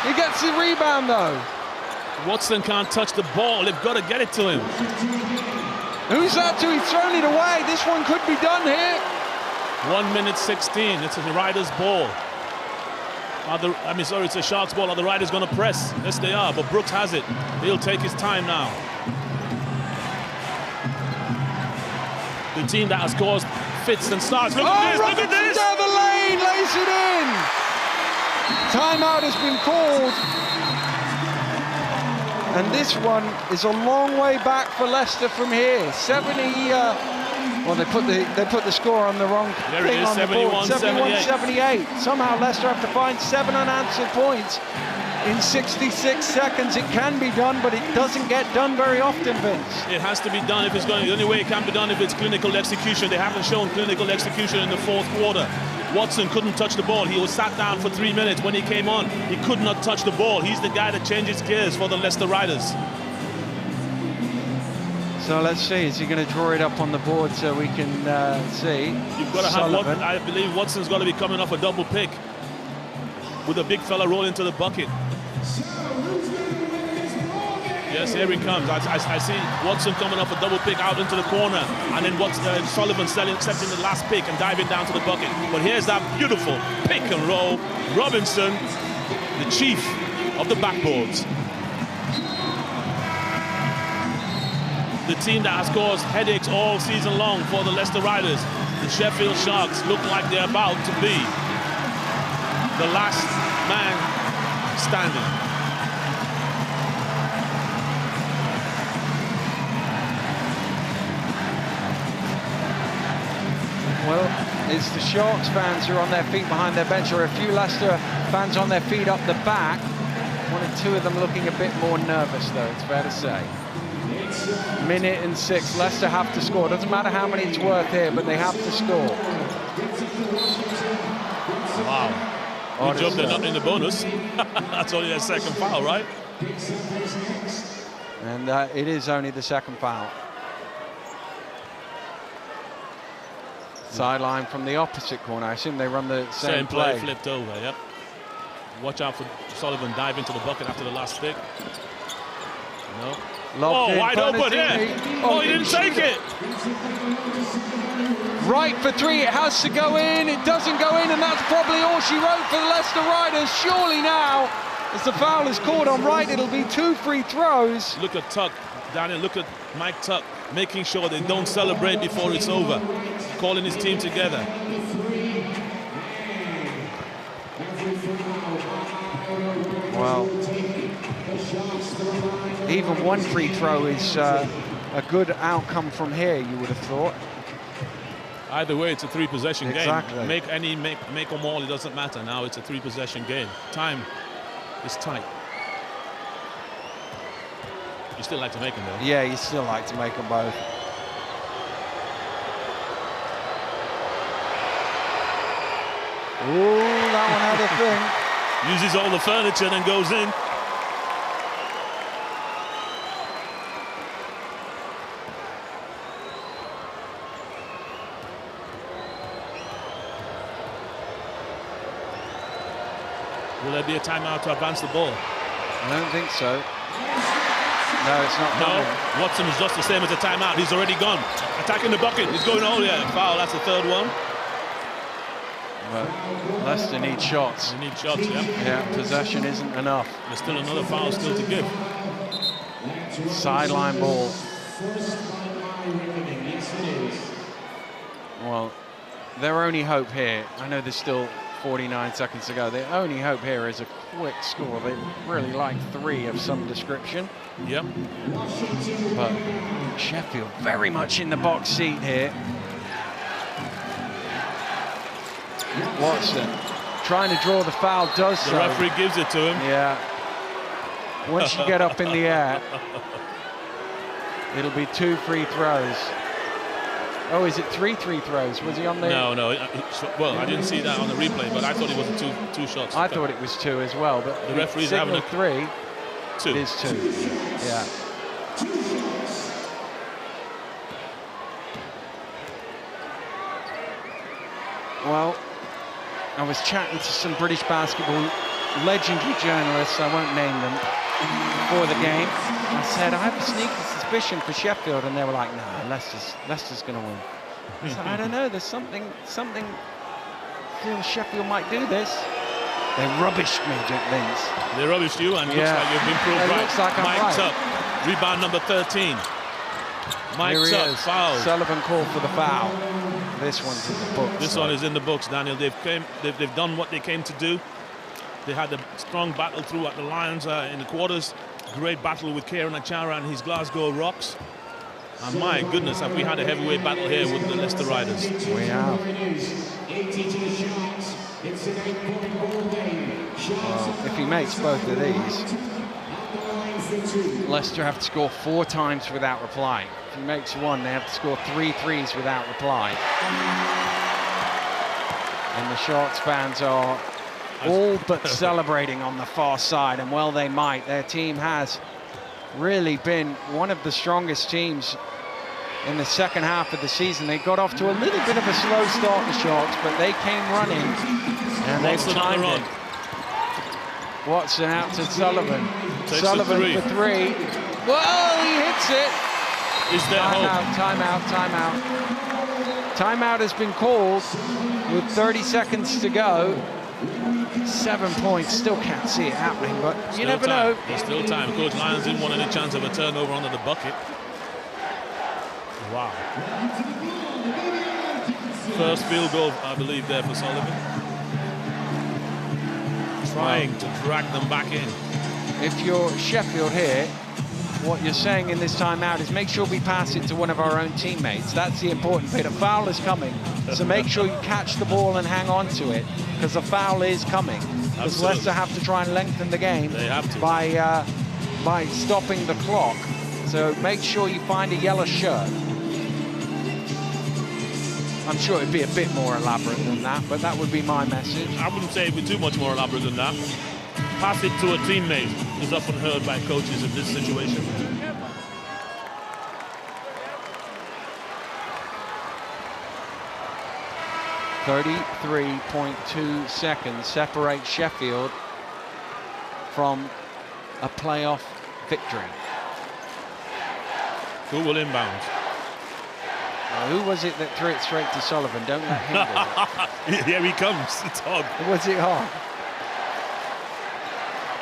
He gets the rebound though. Watson can't touch the ball. They've got to get it to him. Who's that to? He's thrown it away. This one could be done here. 1:16. It's a Riders' ball. It's a Sharks' ball. Are the Riders going to press? Yes, they are. But Brooks has it. He'll take his time now. The team that has caused fits and starts. Look at this! Look at this! Down the lane, lays it in. Timeout has been called. And this one is a long way back for Leicester from here. 70. Well, they put the score on the wrong there thing it is, on the board. 71-78. Somehow Leicester have to find 7 unanswered points in 66 seconds. It can be done, but it doesn't get done very often, Vince. It has to be done if it's going. The only way it can be done if it's clinical execution. They haven't shown clinical execution in the fourth quarter. Watson couldn't touch the ball. He was sat down for 3 minutes. When he came on, he could not touch the ball. He's the guy that changes gears for the Leicester Riders. So let's see, is he going to draw it up on the board so we can see? You've got to Sullivan. have, I believe Watson's got to be coming off a double pick with a big fella roll into the bucket. Yes, here he comes. I see Watson coming off a double pick out into the corner, and then Sullivan accepting the last pick and diving down to the bucket. But here's that beautiful pick and roll. Robinson, the chief of the backboards. The team that has caused headaches all season long for the Leicester Riders. The Sheffield Sharks look like they're about to be the last man standing. Well, it's the Sharks fans who are on their feet behind their bench, or a few Leicester fans on their feet up the back. 1 or 2 of them looking a bit more nervous, though, it's fair to say. 1:06, Leicester have to score. Doesn't matter how many it's worth here, but they have to score. Wow. Good job they're not in the bonus. That's only their second foul, right? And it is only the second foul. Sideline from the opposite corner. I assume they run the same play. Flipped over, yep. Watch out for Sullivan dive into the bucket after the last pick. No. Locked in, wide open, yeah. Oh, he didn't take it. Right for three, it has to go in, it doesn't go in, and that's probably all she wrote for the Leicester Riders. Surely now, as the foul is called on Wright, it'll be 2 free throws. Look at Tuck, Daniel, look at Mike Tuck, making sure they don't celebrate before it's over, calling his team together. Well, even one free throw is a good outcome from here, you would have thought. Either way, it's a 3-possession Exactly. game. Make them all, it doesn't matter. Now it's a 3-possession game. Time is tight. You still like to make them, though. Yeah, you still like to make them both. Ooh, that one had a thing. Uses all the furniture and then goes in. Will there be a timeout to advance the ball? I don't think so. No, it's not coming. No, Watson is just the same as a timeout. He's already gone. Attacking the bucket. He's going all there. Foul, that's the third one. Well, Leicester need shots. They need shots, yeah. Yeah, possession isn't enough. There's still another foul still to give. Sideline ball. Well, their only hope here, I know there's still 49 seconds to go, their only hope here is a quick score. They really like 3 of some description. Yep. But Sheffield very much in the box seat here. Watson trying to draw the foul, does so. The referee gives it to him. Yeah. Once you get up in the air, it'll be 2 free throws. Oh, is it 3 free throws? Was he on there? No. Well, I didn't see that on the replay, but I thought it was two shots. I thought it was 2 as well, but the referee's having a 3. 2. It is 2. Yeah. Well, I was chatting to some British basketball legendary journalists, I won't name them, before the game. I said, I have a sneaky suspicion for Sheffield, and they were like, no, Leicester's going to win. I said, I don't know, there's something feels Sheffield might do this. They rubbished me, Vince. They rubbished you, and it looks like you've been proved right. Looks like I'm Mike right. Tuck, rebound number 13. Mike Here he Tuck, is. foul. Sullivan called for the foul. This one's in the books. This one is in the books, Daniel. They've done what they came to do. They had a strong battle through at the Lions in the quarters. Great battle with Kieran Achara and his Glasgow Rocks. And my goodness, have we had a heavyweight battle here with the Leicester Riders. We have. Well, if he makes both of these, Leicester have to score 4 times without reply. If he makes one, they have to score 3 threes without reply. And the Sharks fans are all but celebrating on the far side, and well they might. Their team has really been one of the strongest teams in the second half of the season. They got off to a little bit of a slow start, the Sharks, but they came running, and they've timed it. Watson out to Sullivan. Sullivan for 3. Whoa, he hits it. Is there hope? Timeout. Timeout has been called with 30 seconds to go. 7 points, still can't see it happening, but you never know. There's still time. Coach Lyons didn't want any chance of a turnover under the bucket. Wow. First field goal, I believe, there for Sullivan. Trying to drag them back in. If you're Sheffield here, what you're saying in this timeout is make sure we pass it to one of our own teammates. That's the important bit. A foul is coming, so make sure you catch the ball and hang on to it, because the foul is coming. Because Leicester have to try and lengthen the game by stopping the clock. So make sure you find a yellow shirt. I'm sure it'd be a bit more elaborate than that, but that would be my message. I wouldn't say it'd be too much more elaborate than that. Pass it to a teammate is often heard by coaches in this situation. .2 seconds separate Sheffield from a playoff victory. Who will inbound? Who was it that threw it straight to Sullivan? Don't let him do it. Here he comes. It's Hogg. Was it Hogg?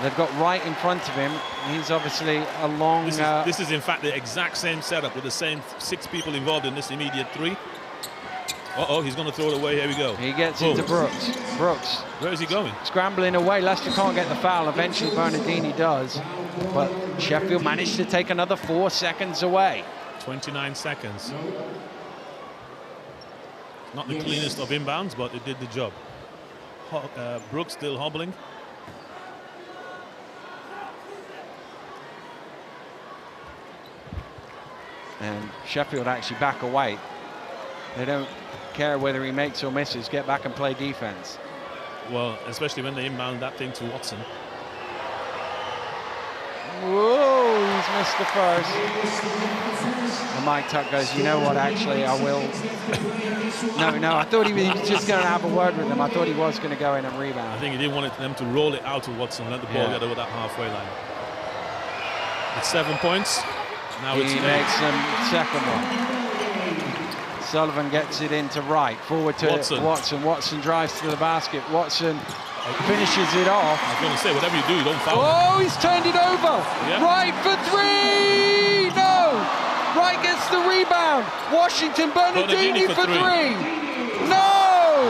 They've got right in front of him. He's obviously a long... This is in fact the exact same setup with the same 6 people involved in this immediate 3. Uh-oh, he's going to throw it away. Here we go. He gets into Brooks. Brooks. Where is he going? Scrambling away. Leicester can't get the foul. Eventually Bernardini does. But Sheffield managed to take another 4 seconds away. 29 seconds. Not the cleanest of inbounds, but it did the job. Brooks still hobbling. And Sheffield actually back away. They don't care whether he makes or misses. Get back and play defense. Well, especially when they inbound that thing to Watson. Whoa, he's missed the first. And Mike Tuck goes, you know what, actually, I will. No, I thought he was just going to have a word with them. I thought he was going to go in and rebound. I think he didn't want them to roll it out to Watson, let the ball get over that halfway line. It's 7 points. Now He it's makes them second one. Sullivan gets it into right. Forward to Watson. Watson drives to the basket. Watson finishes it off. I was going to say, whatever you do, don't foul. Oh, he's turned it over. Yeah. Right for 3. No. Right gets the rebound. Washington Bernardini for 3. No.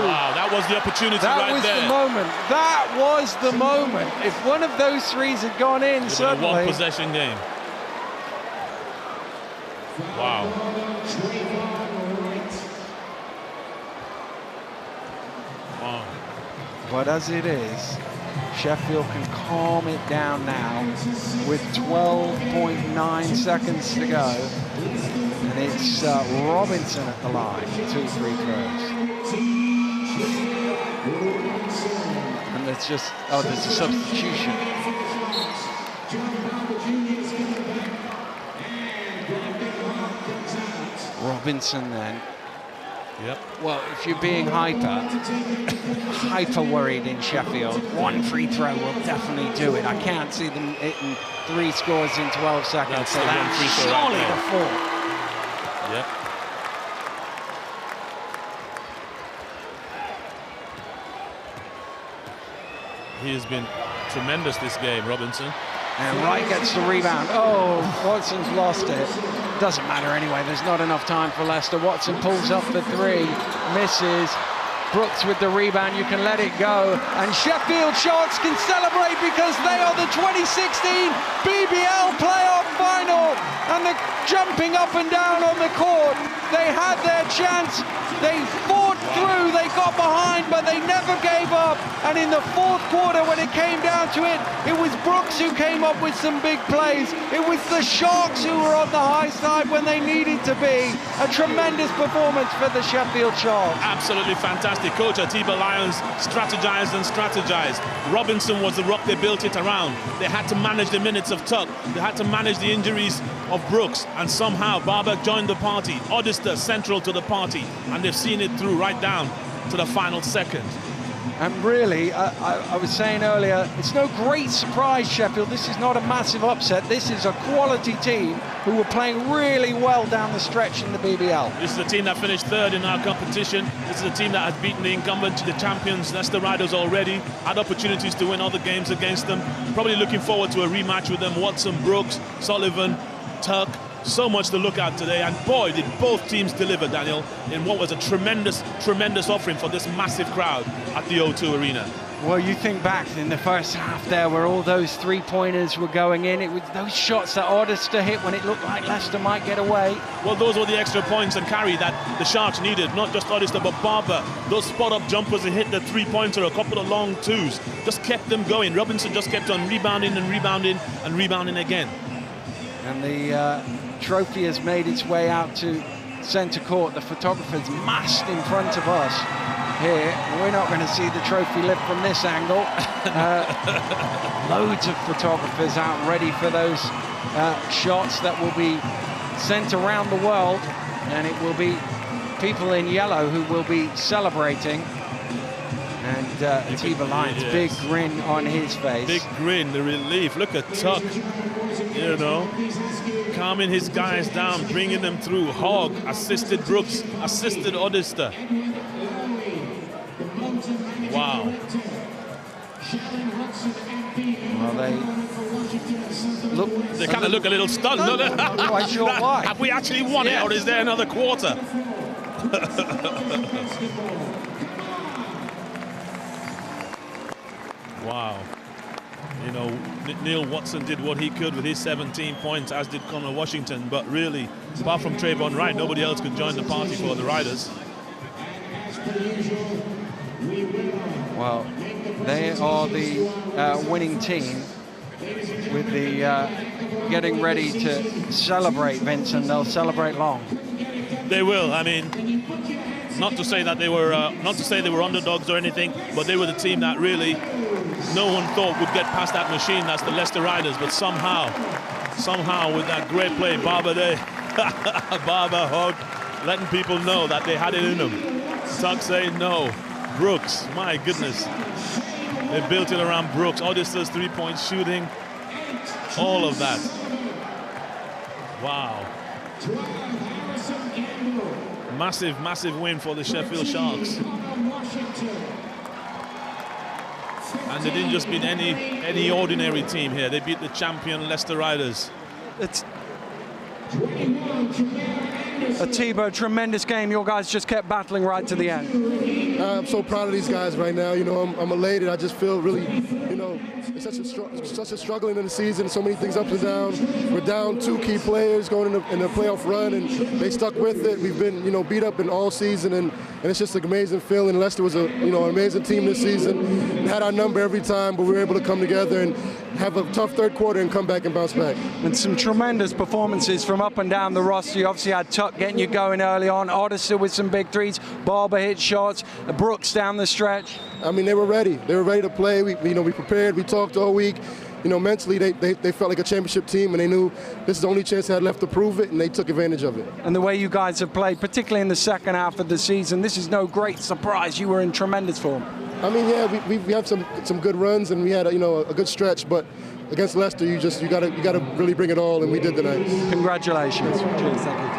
Wow, that was the opportunity that right was there. The moment. That was the moment. If one of those 3s had gone in, suddenly. A 1 possession game. Wow. Wow. But as it is, Sheffield can calm it down now with 12.9 seconds to go. And it's Robinson at the line, 2 free throws. And there's just, there's a substitution. Robinson then. Yep. Well, if you're being hyper worried in Sheffield, 1 free throw will definitely do it. I can't see them hitting 3 scores in 12 seconds. That's so the that's free throw surely right the 4. Yep. He has been tremendous this game, Robinson. And Wright gets the rebound. Oh, Watson's lost it. Doesn't matter anyway. There's not enough time for Leicester. Watson pulls up the 3, misses. Brooks with the rebound. You can let it go. And Sheffield Sharks can celebrate because they are the 2016 BBL playoff final. And they're jumping up and down on the court. They had their chance. They fought through. They got behind, but they never gave up. And in the 4th quarter, when it came down to it, it was Brooks who came up with some big plays. It was the Sharks who were on the high side when they needed to be. A tremendous performance for the Sheffield Sharks. Absolutely fantastic. Coach Atiba Lyons strategized and strategized. Robinson was the rock they built it around. They had to manage the minutes of Tuck. They had to manage the injuries of Brooks. And somehow Barber joined the party. Oddister central to the party. And they've seen it through right down to the final second. And really, I was saying earlier, it's no great surprise, Sheffield. This is not a massive upset. This is a quality team who were playing really well down the stretch in the BBL. This is a team that finished 3rd in our competition. This is a team that has beaten the incumbent, the champions, Leicester Riders already. Had opportunities to win other games against them. Probably looking forward to a rematch with them. Watson, Brooks, Sullivan, Tuck. So much to look at today, and boy, did both teams deliver, Daniel, in what was a tremendous offering for this massive crowd at the O2 Arena. Well, you think back in the first half there where all those 3-pointers were going in. It was those shots that Oddister hit when it looked like Leicester might get away. Well, those were the extra points and carry that the Sharks needed, not just Oddister, but Barber. Those spot-up jumpers that hit the 3-pointer, a couple of long 2s, just kept them going. Robinson just kept on rebounding and rebounding and rebounding again. And the trophy has made its way out to centre court. The photographer's massed in front of us here. We're not going to see the trophy lift from this angle. Loads of photographers out ready for those shots that will be sent around the world, and it will be people in yellow who will be celebrating. And Atiba Lyons, big grin on his face. Big grin, the relief. Look at Tuck. you know, calming his guys down, bringing them through. Hogg assisted Brooks, assisted Oddister. Wow. Well, they kind of look a little stunned. No, I'm not quite sure why. Have we actually won it, or is there another quarter? Wow. You know, Neil Watson did what he could with his 17 points, as did Connor Washington, but really, apart from Trayvon Wright, nobody else could join the party for the Riders. Well, they are the winning team with the getting ready to celebrate, Vincent. They'll celebrate long. They will. I mean, not to say that they were underdogs or anything, but they were the team that really no one thought would get past that machine. That's the Leicester Riders. But somehow with that great play, Barber Hogg, letting people know that they had it in them. Tuck saying no. Brooks, my goodness. They built it around Brooks. Oddister's three-point shooting. All of that. Wow. Massive, massive win for the Sheffield Sharks. And they didn't just beat any ordinary team here. They beat the champion Leicester Riders. It's Atiba, tremendous game. Your guys just kept battling right to the end. I'm so proud of these guys right now. You know, I'm elated. I just feel really, you know, it's such a struggling in the season. So many things up and down. We're down 2 key players going in the playoff run, and they stuck with it. We've been, you know, beat up in all season, and it's just an amazing feeling. Leicester was an amazing team this season. We had our number every time, but we were able to come together and have a tough third quarter and come back and bounce back. And some tremendous performances from up and down the roster. You obviously had Tuck getting you going early on, Oddister with some big threes, Barber hit shots, Brooks down the stretch. I mean, they were ready. They were ready to play. We prepared. We talked all week. You know, mentally, they felt like a championship team, and they knew this is the only chance they had left to prove it, and they took advantage of it. And the way you guys have played, particularly in the second half of the season, this is no great surprise. You were in tremendous form. I mean, yeah, we have some good runs, and we had a good stretch, but against Leicester, you gotta really bring it all, and we did tonight. Congratulations. Cheers, thank you.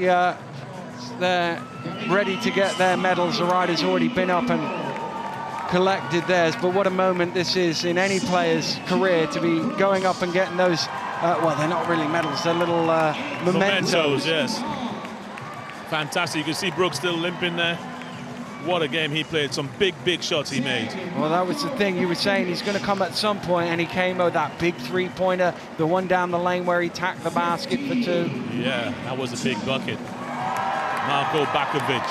Well, they're ready to get their medals. The Riders already been up and collected theirs, but what a moment this is in any player's career to be going up and getting those, well, they're not really medals, they're little mementos. Yes. Fantastic. You can see Brooks still limping there. What a game he played. Some big, big shots he made. Well, that was the thing. You were saying he's going to come at some point, and he came with that big three-pointer, the one down the lane where he tacked the basket for 2. Yeah, that was a big bucket. Marko Bakovic.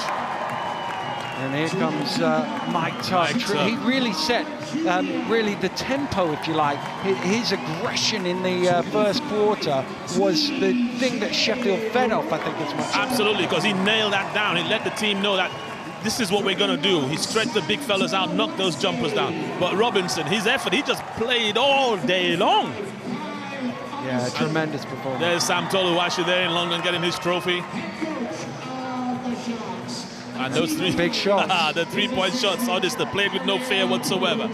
And here comes Mike Tuck. He really set really the tempo, if you like. His aggression in the first quarter was the thing that Sheffield fed off, I think, as much. Absolutely, because he nailed that down. He let the team know that this is what we're going to do. He stretched the big fellas out, knocked those jumpers down. But Robinson, his effort, he just played all day long. Yeah, tremendous performance. There's Sam Toluwashi there in London getting his trophy. And those 3 big shots. The 3-point shots, Oddister played with no fear whatsoever.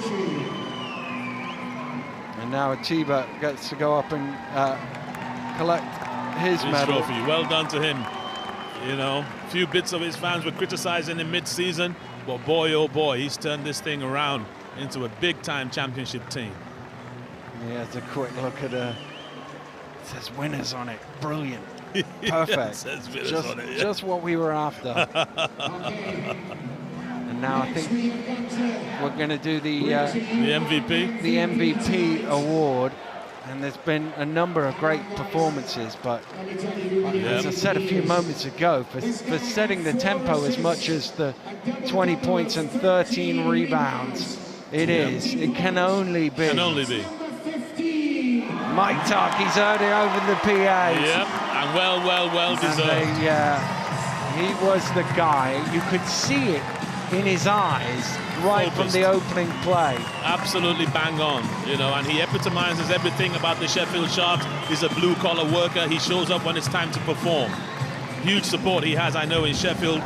And now Atiba gets to go up and collect his medal. Trophy. Well done to him. You know, a few bits of his fans were criticizing him mid-season, but boy, oh boy, he's turned this thing around into a big-time championship team. Yeah, it's a quick look at it says winners on it. Brilliant. Perfect. Yeah, just what we were after. And now I think we're going to do the MVP. The MVP award. And there's been a number of great performances, but as I said a few moments ago, for setting the tempo as much as the 20 points and 13 rebounds, it can only be. Mike Tuck, he's earned it over the PA. Yep, and well deserved. He was the guy. You could see it in his eyes right from the opening play. Absolutely bang on, you know, and he epitomizes everything about the Sheffield Sharks. He's a blue-collar worker. He shows up when it's time to perform. Huge support he has, I know, in Sheffield.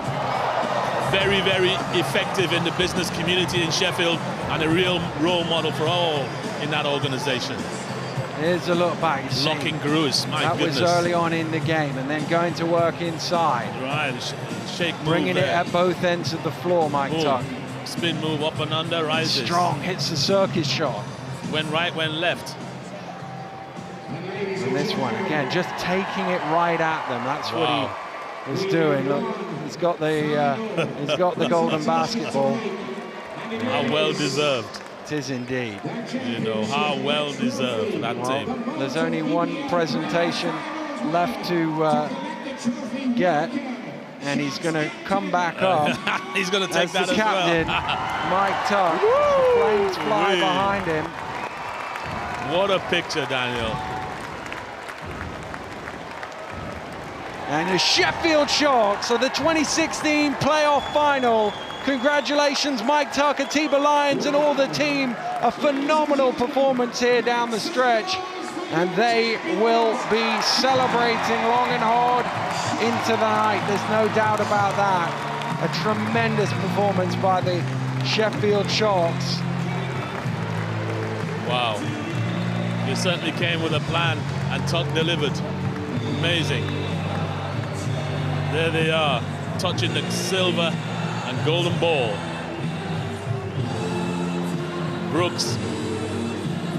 Very, very effective in the business community in Sheffield, and a real role model for all in that organization. Here's a look back. You see, locking Gruis, my goodness. That was early on in the game, and then going to work inside. Right, shake move bringing there. It at both ends of the floor, Mike Tuck. Spin move, up and under, rises. Strong, hits the circus shot. Went right, went left. And this one, again, just taking it right at them. That's what he was doing. Look, he's got the golden basketball. How well deserved. It is indeed. You know, how well deserved for that team. There's only one presentation left to get, and he's going to come back up. He's going to take that as captain, Mike Tuck. The flames fly behind him. What a picture, Daniel. And the Sheffield Sharks are the 2016 playoff final. Congratulations, Mike Tuck, Atiba Lions, and all the team. A phenomenal performance here down the stretch. And they will be celebrating long and hard into the night. There's no doubt about that. A tremendous performance by the Sheffield Sharks. Wow. He certainly came with a plan, and Tuck delivered. Amazing. There they are, touching the silver and golden ball. Brooks,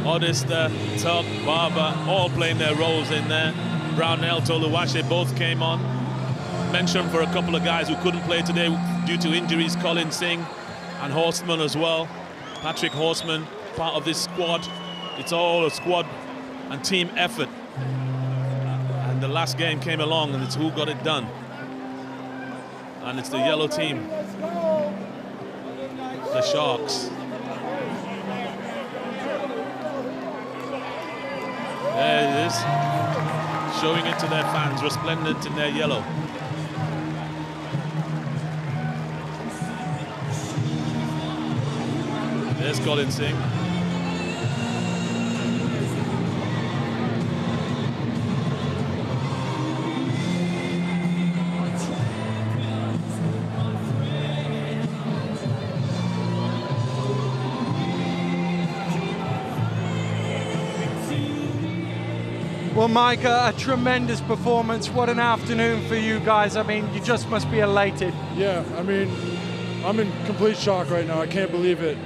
Odester, Tuck, Barber, all playing their roles in there. Brownell, Toluwache both came on. Mentioned for a couple of guys who couldn't play today due to injuries, Colin Singh and Horseman as well. Patrick Horseman, part of this squad. It's all a squad and team effort. And the last game came along, and it's who got it done. And it's the yellow team, the Sharks. There it is, showing it to their fans, resplendent in their yellow. There's Colin Singh. Well, Mike, a tremendous performance. What an afternoon for you guys. I mean, you just must be elated. Yeah, I mean, I'm in complete shock right now. I can't believe it.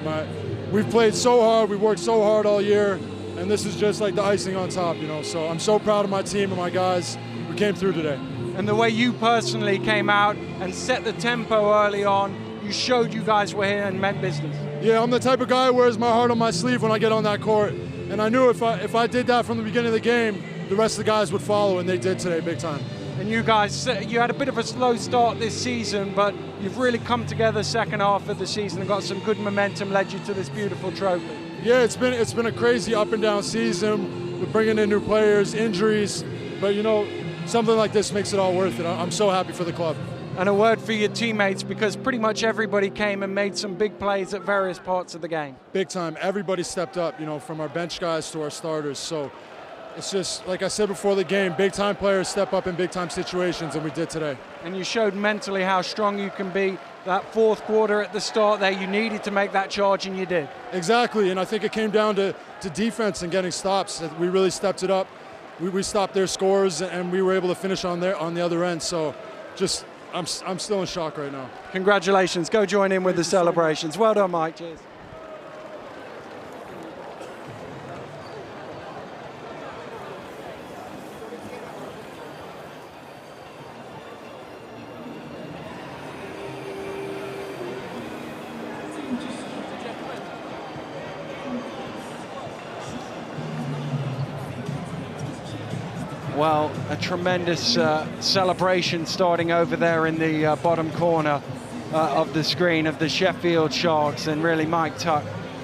We've played so hard, we worked so hard all year, and this is just like the icing on top, you know. So I'm so proud of my team and my guys. We came through today. And the way you personally came out and set the tempo early on, you showed you guys were here and meant business. Yeah, I'm the type of guy who wears my heart on my sleeve when I get on that court. And I knew if I did that from the beginning of the game, the rest of the guys would follow, and they did today big time. And you guys, you had a bit of a slow start this season, but you've really come together second half of the season and got some good momentum, led you to this beautiful trophy. Yeah, it's been a crazy up and down season with bringing in new players, injuries, but you know, something like this makes it all worth it. I'm so happy for the club. And a word for your teammates, because pretty much everybody came and made some big plays at various parts of the game. Big time. Everybody stepped up, you know, from our bench guys to our starters. So it's just, like I said before the game, big-time players step up in big-time situations, and we did today. And you showed mentally how strong you can be. That fourth quarter at the start there, you needed to make that charge, and you did. Exactly, and I think it came down to defense and getting stops. We really stepped it up. We stopped their scores, and we were able to finish on the other end. So just, I'm still in shock right now. Congratulations. Go join in with the celebrations. Well done, Mike. Cheers. Well, a tremendous celebration starting over there in the bottom corner of the screen of the Sheffield Sharks, and really Mike Tuck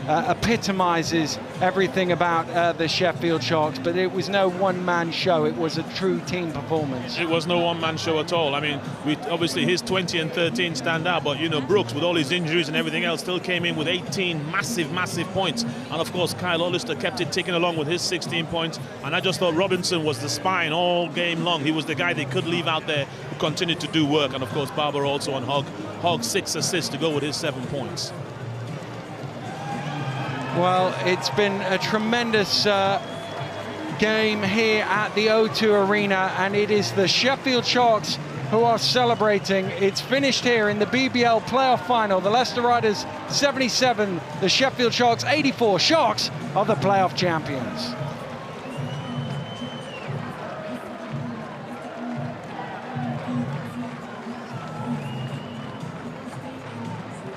epitomises everything about the Sheffield Sharks, but it was no one-man show. It was a true team performance. It was no one-man show at all. I mean, obviously his 20 and 13 stand out, but you know, Brooks, with all his injuries and everything else, still came in with 18 massive points. And of course, Kyle Hollister kept it ticking along with his 16 points. And I just thought Robinson was the spine all game long. He was the guy they could leave out there who continued to do work. And of course, Barber also on Hogg. Hogg 6 assists to go with his 7 points. Well, it's been a tremendous game here at the O2 Arena, and it is the Sheffield Sharks who are celebrating. It's finished here in the BBL playoff final. The Leicester Riders 77, the Sheffield Sharks 84. Sharks are the playoff champions.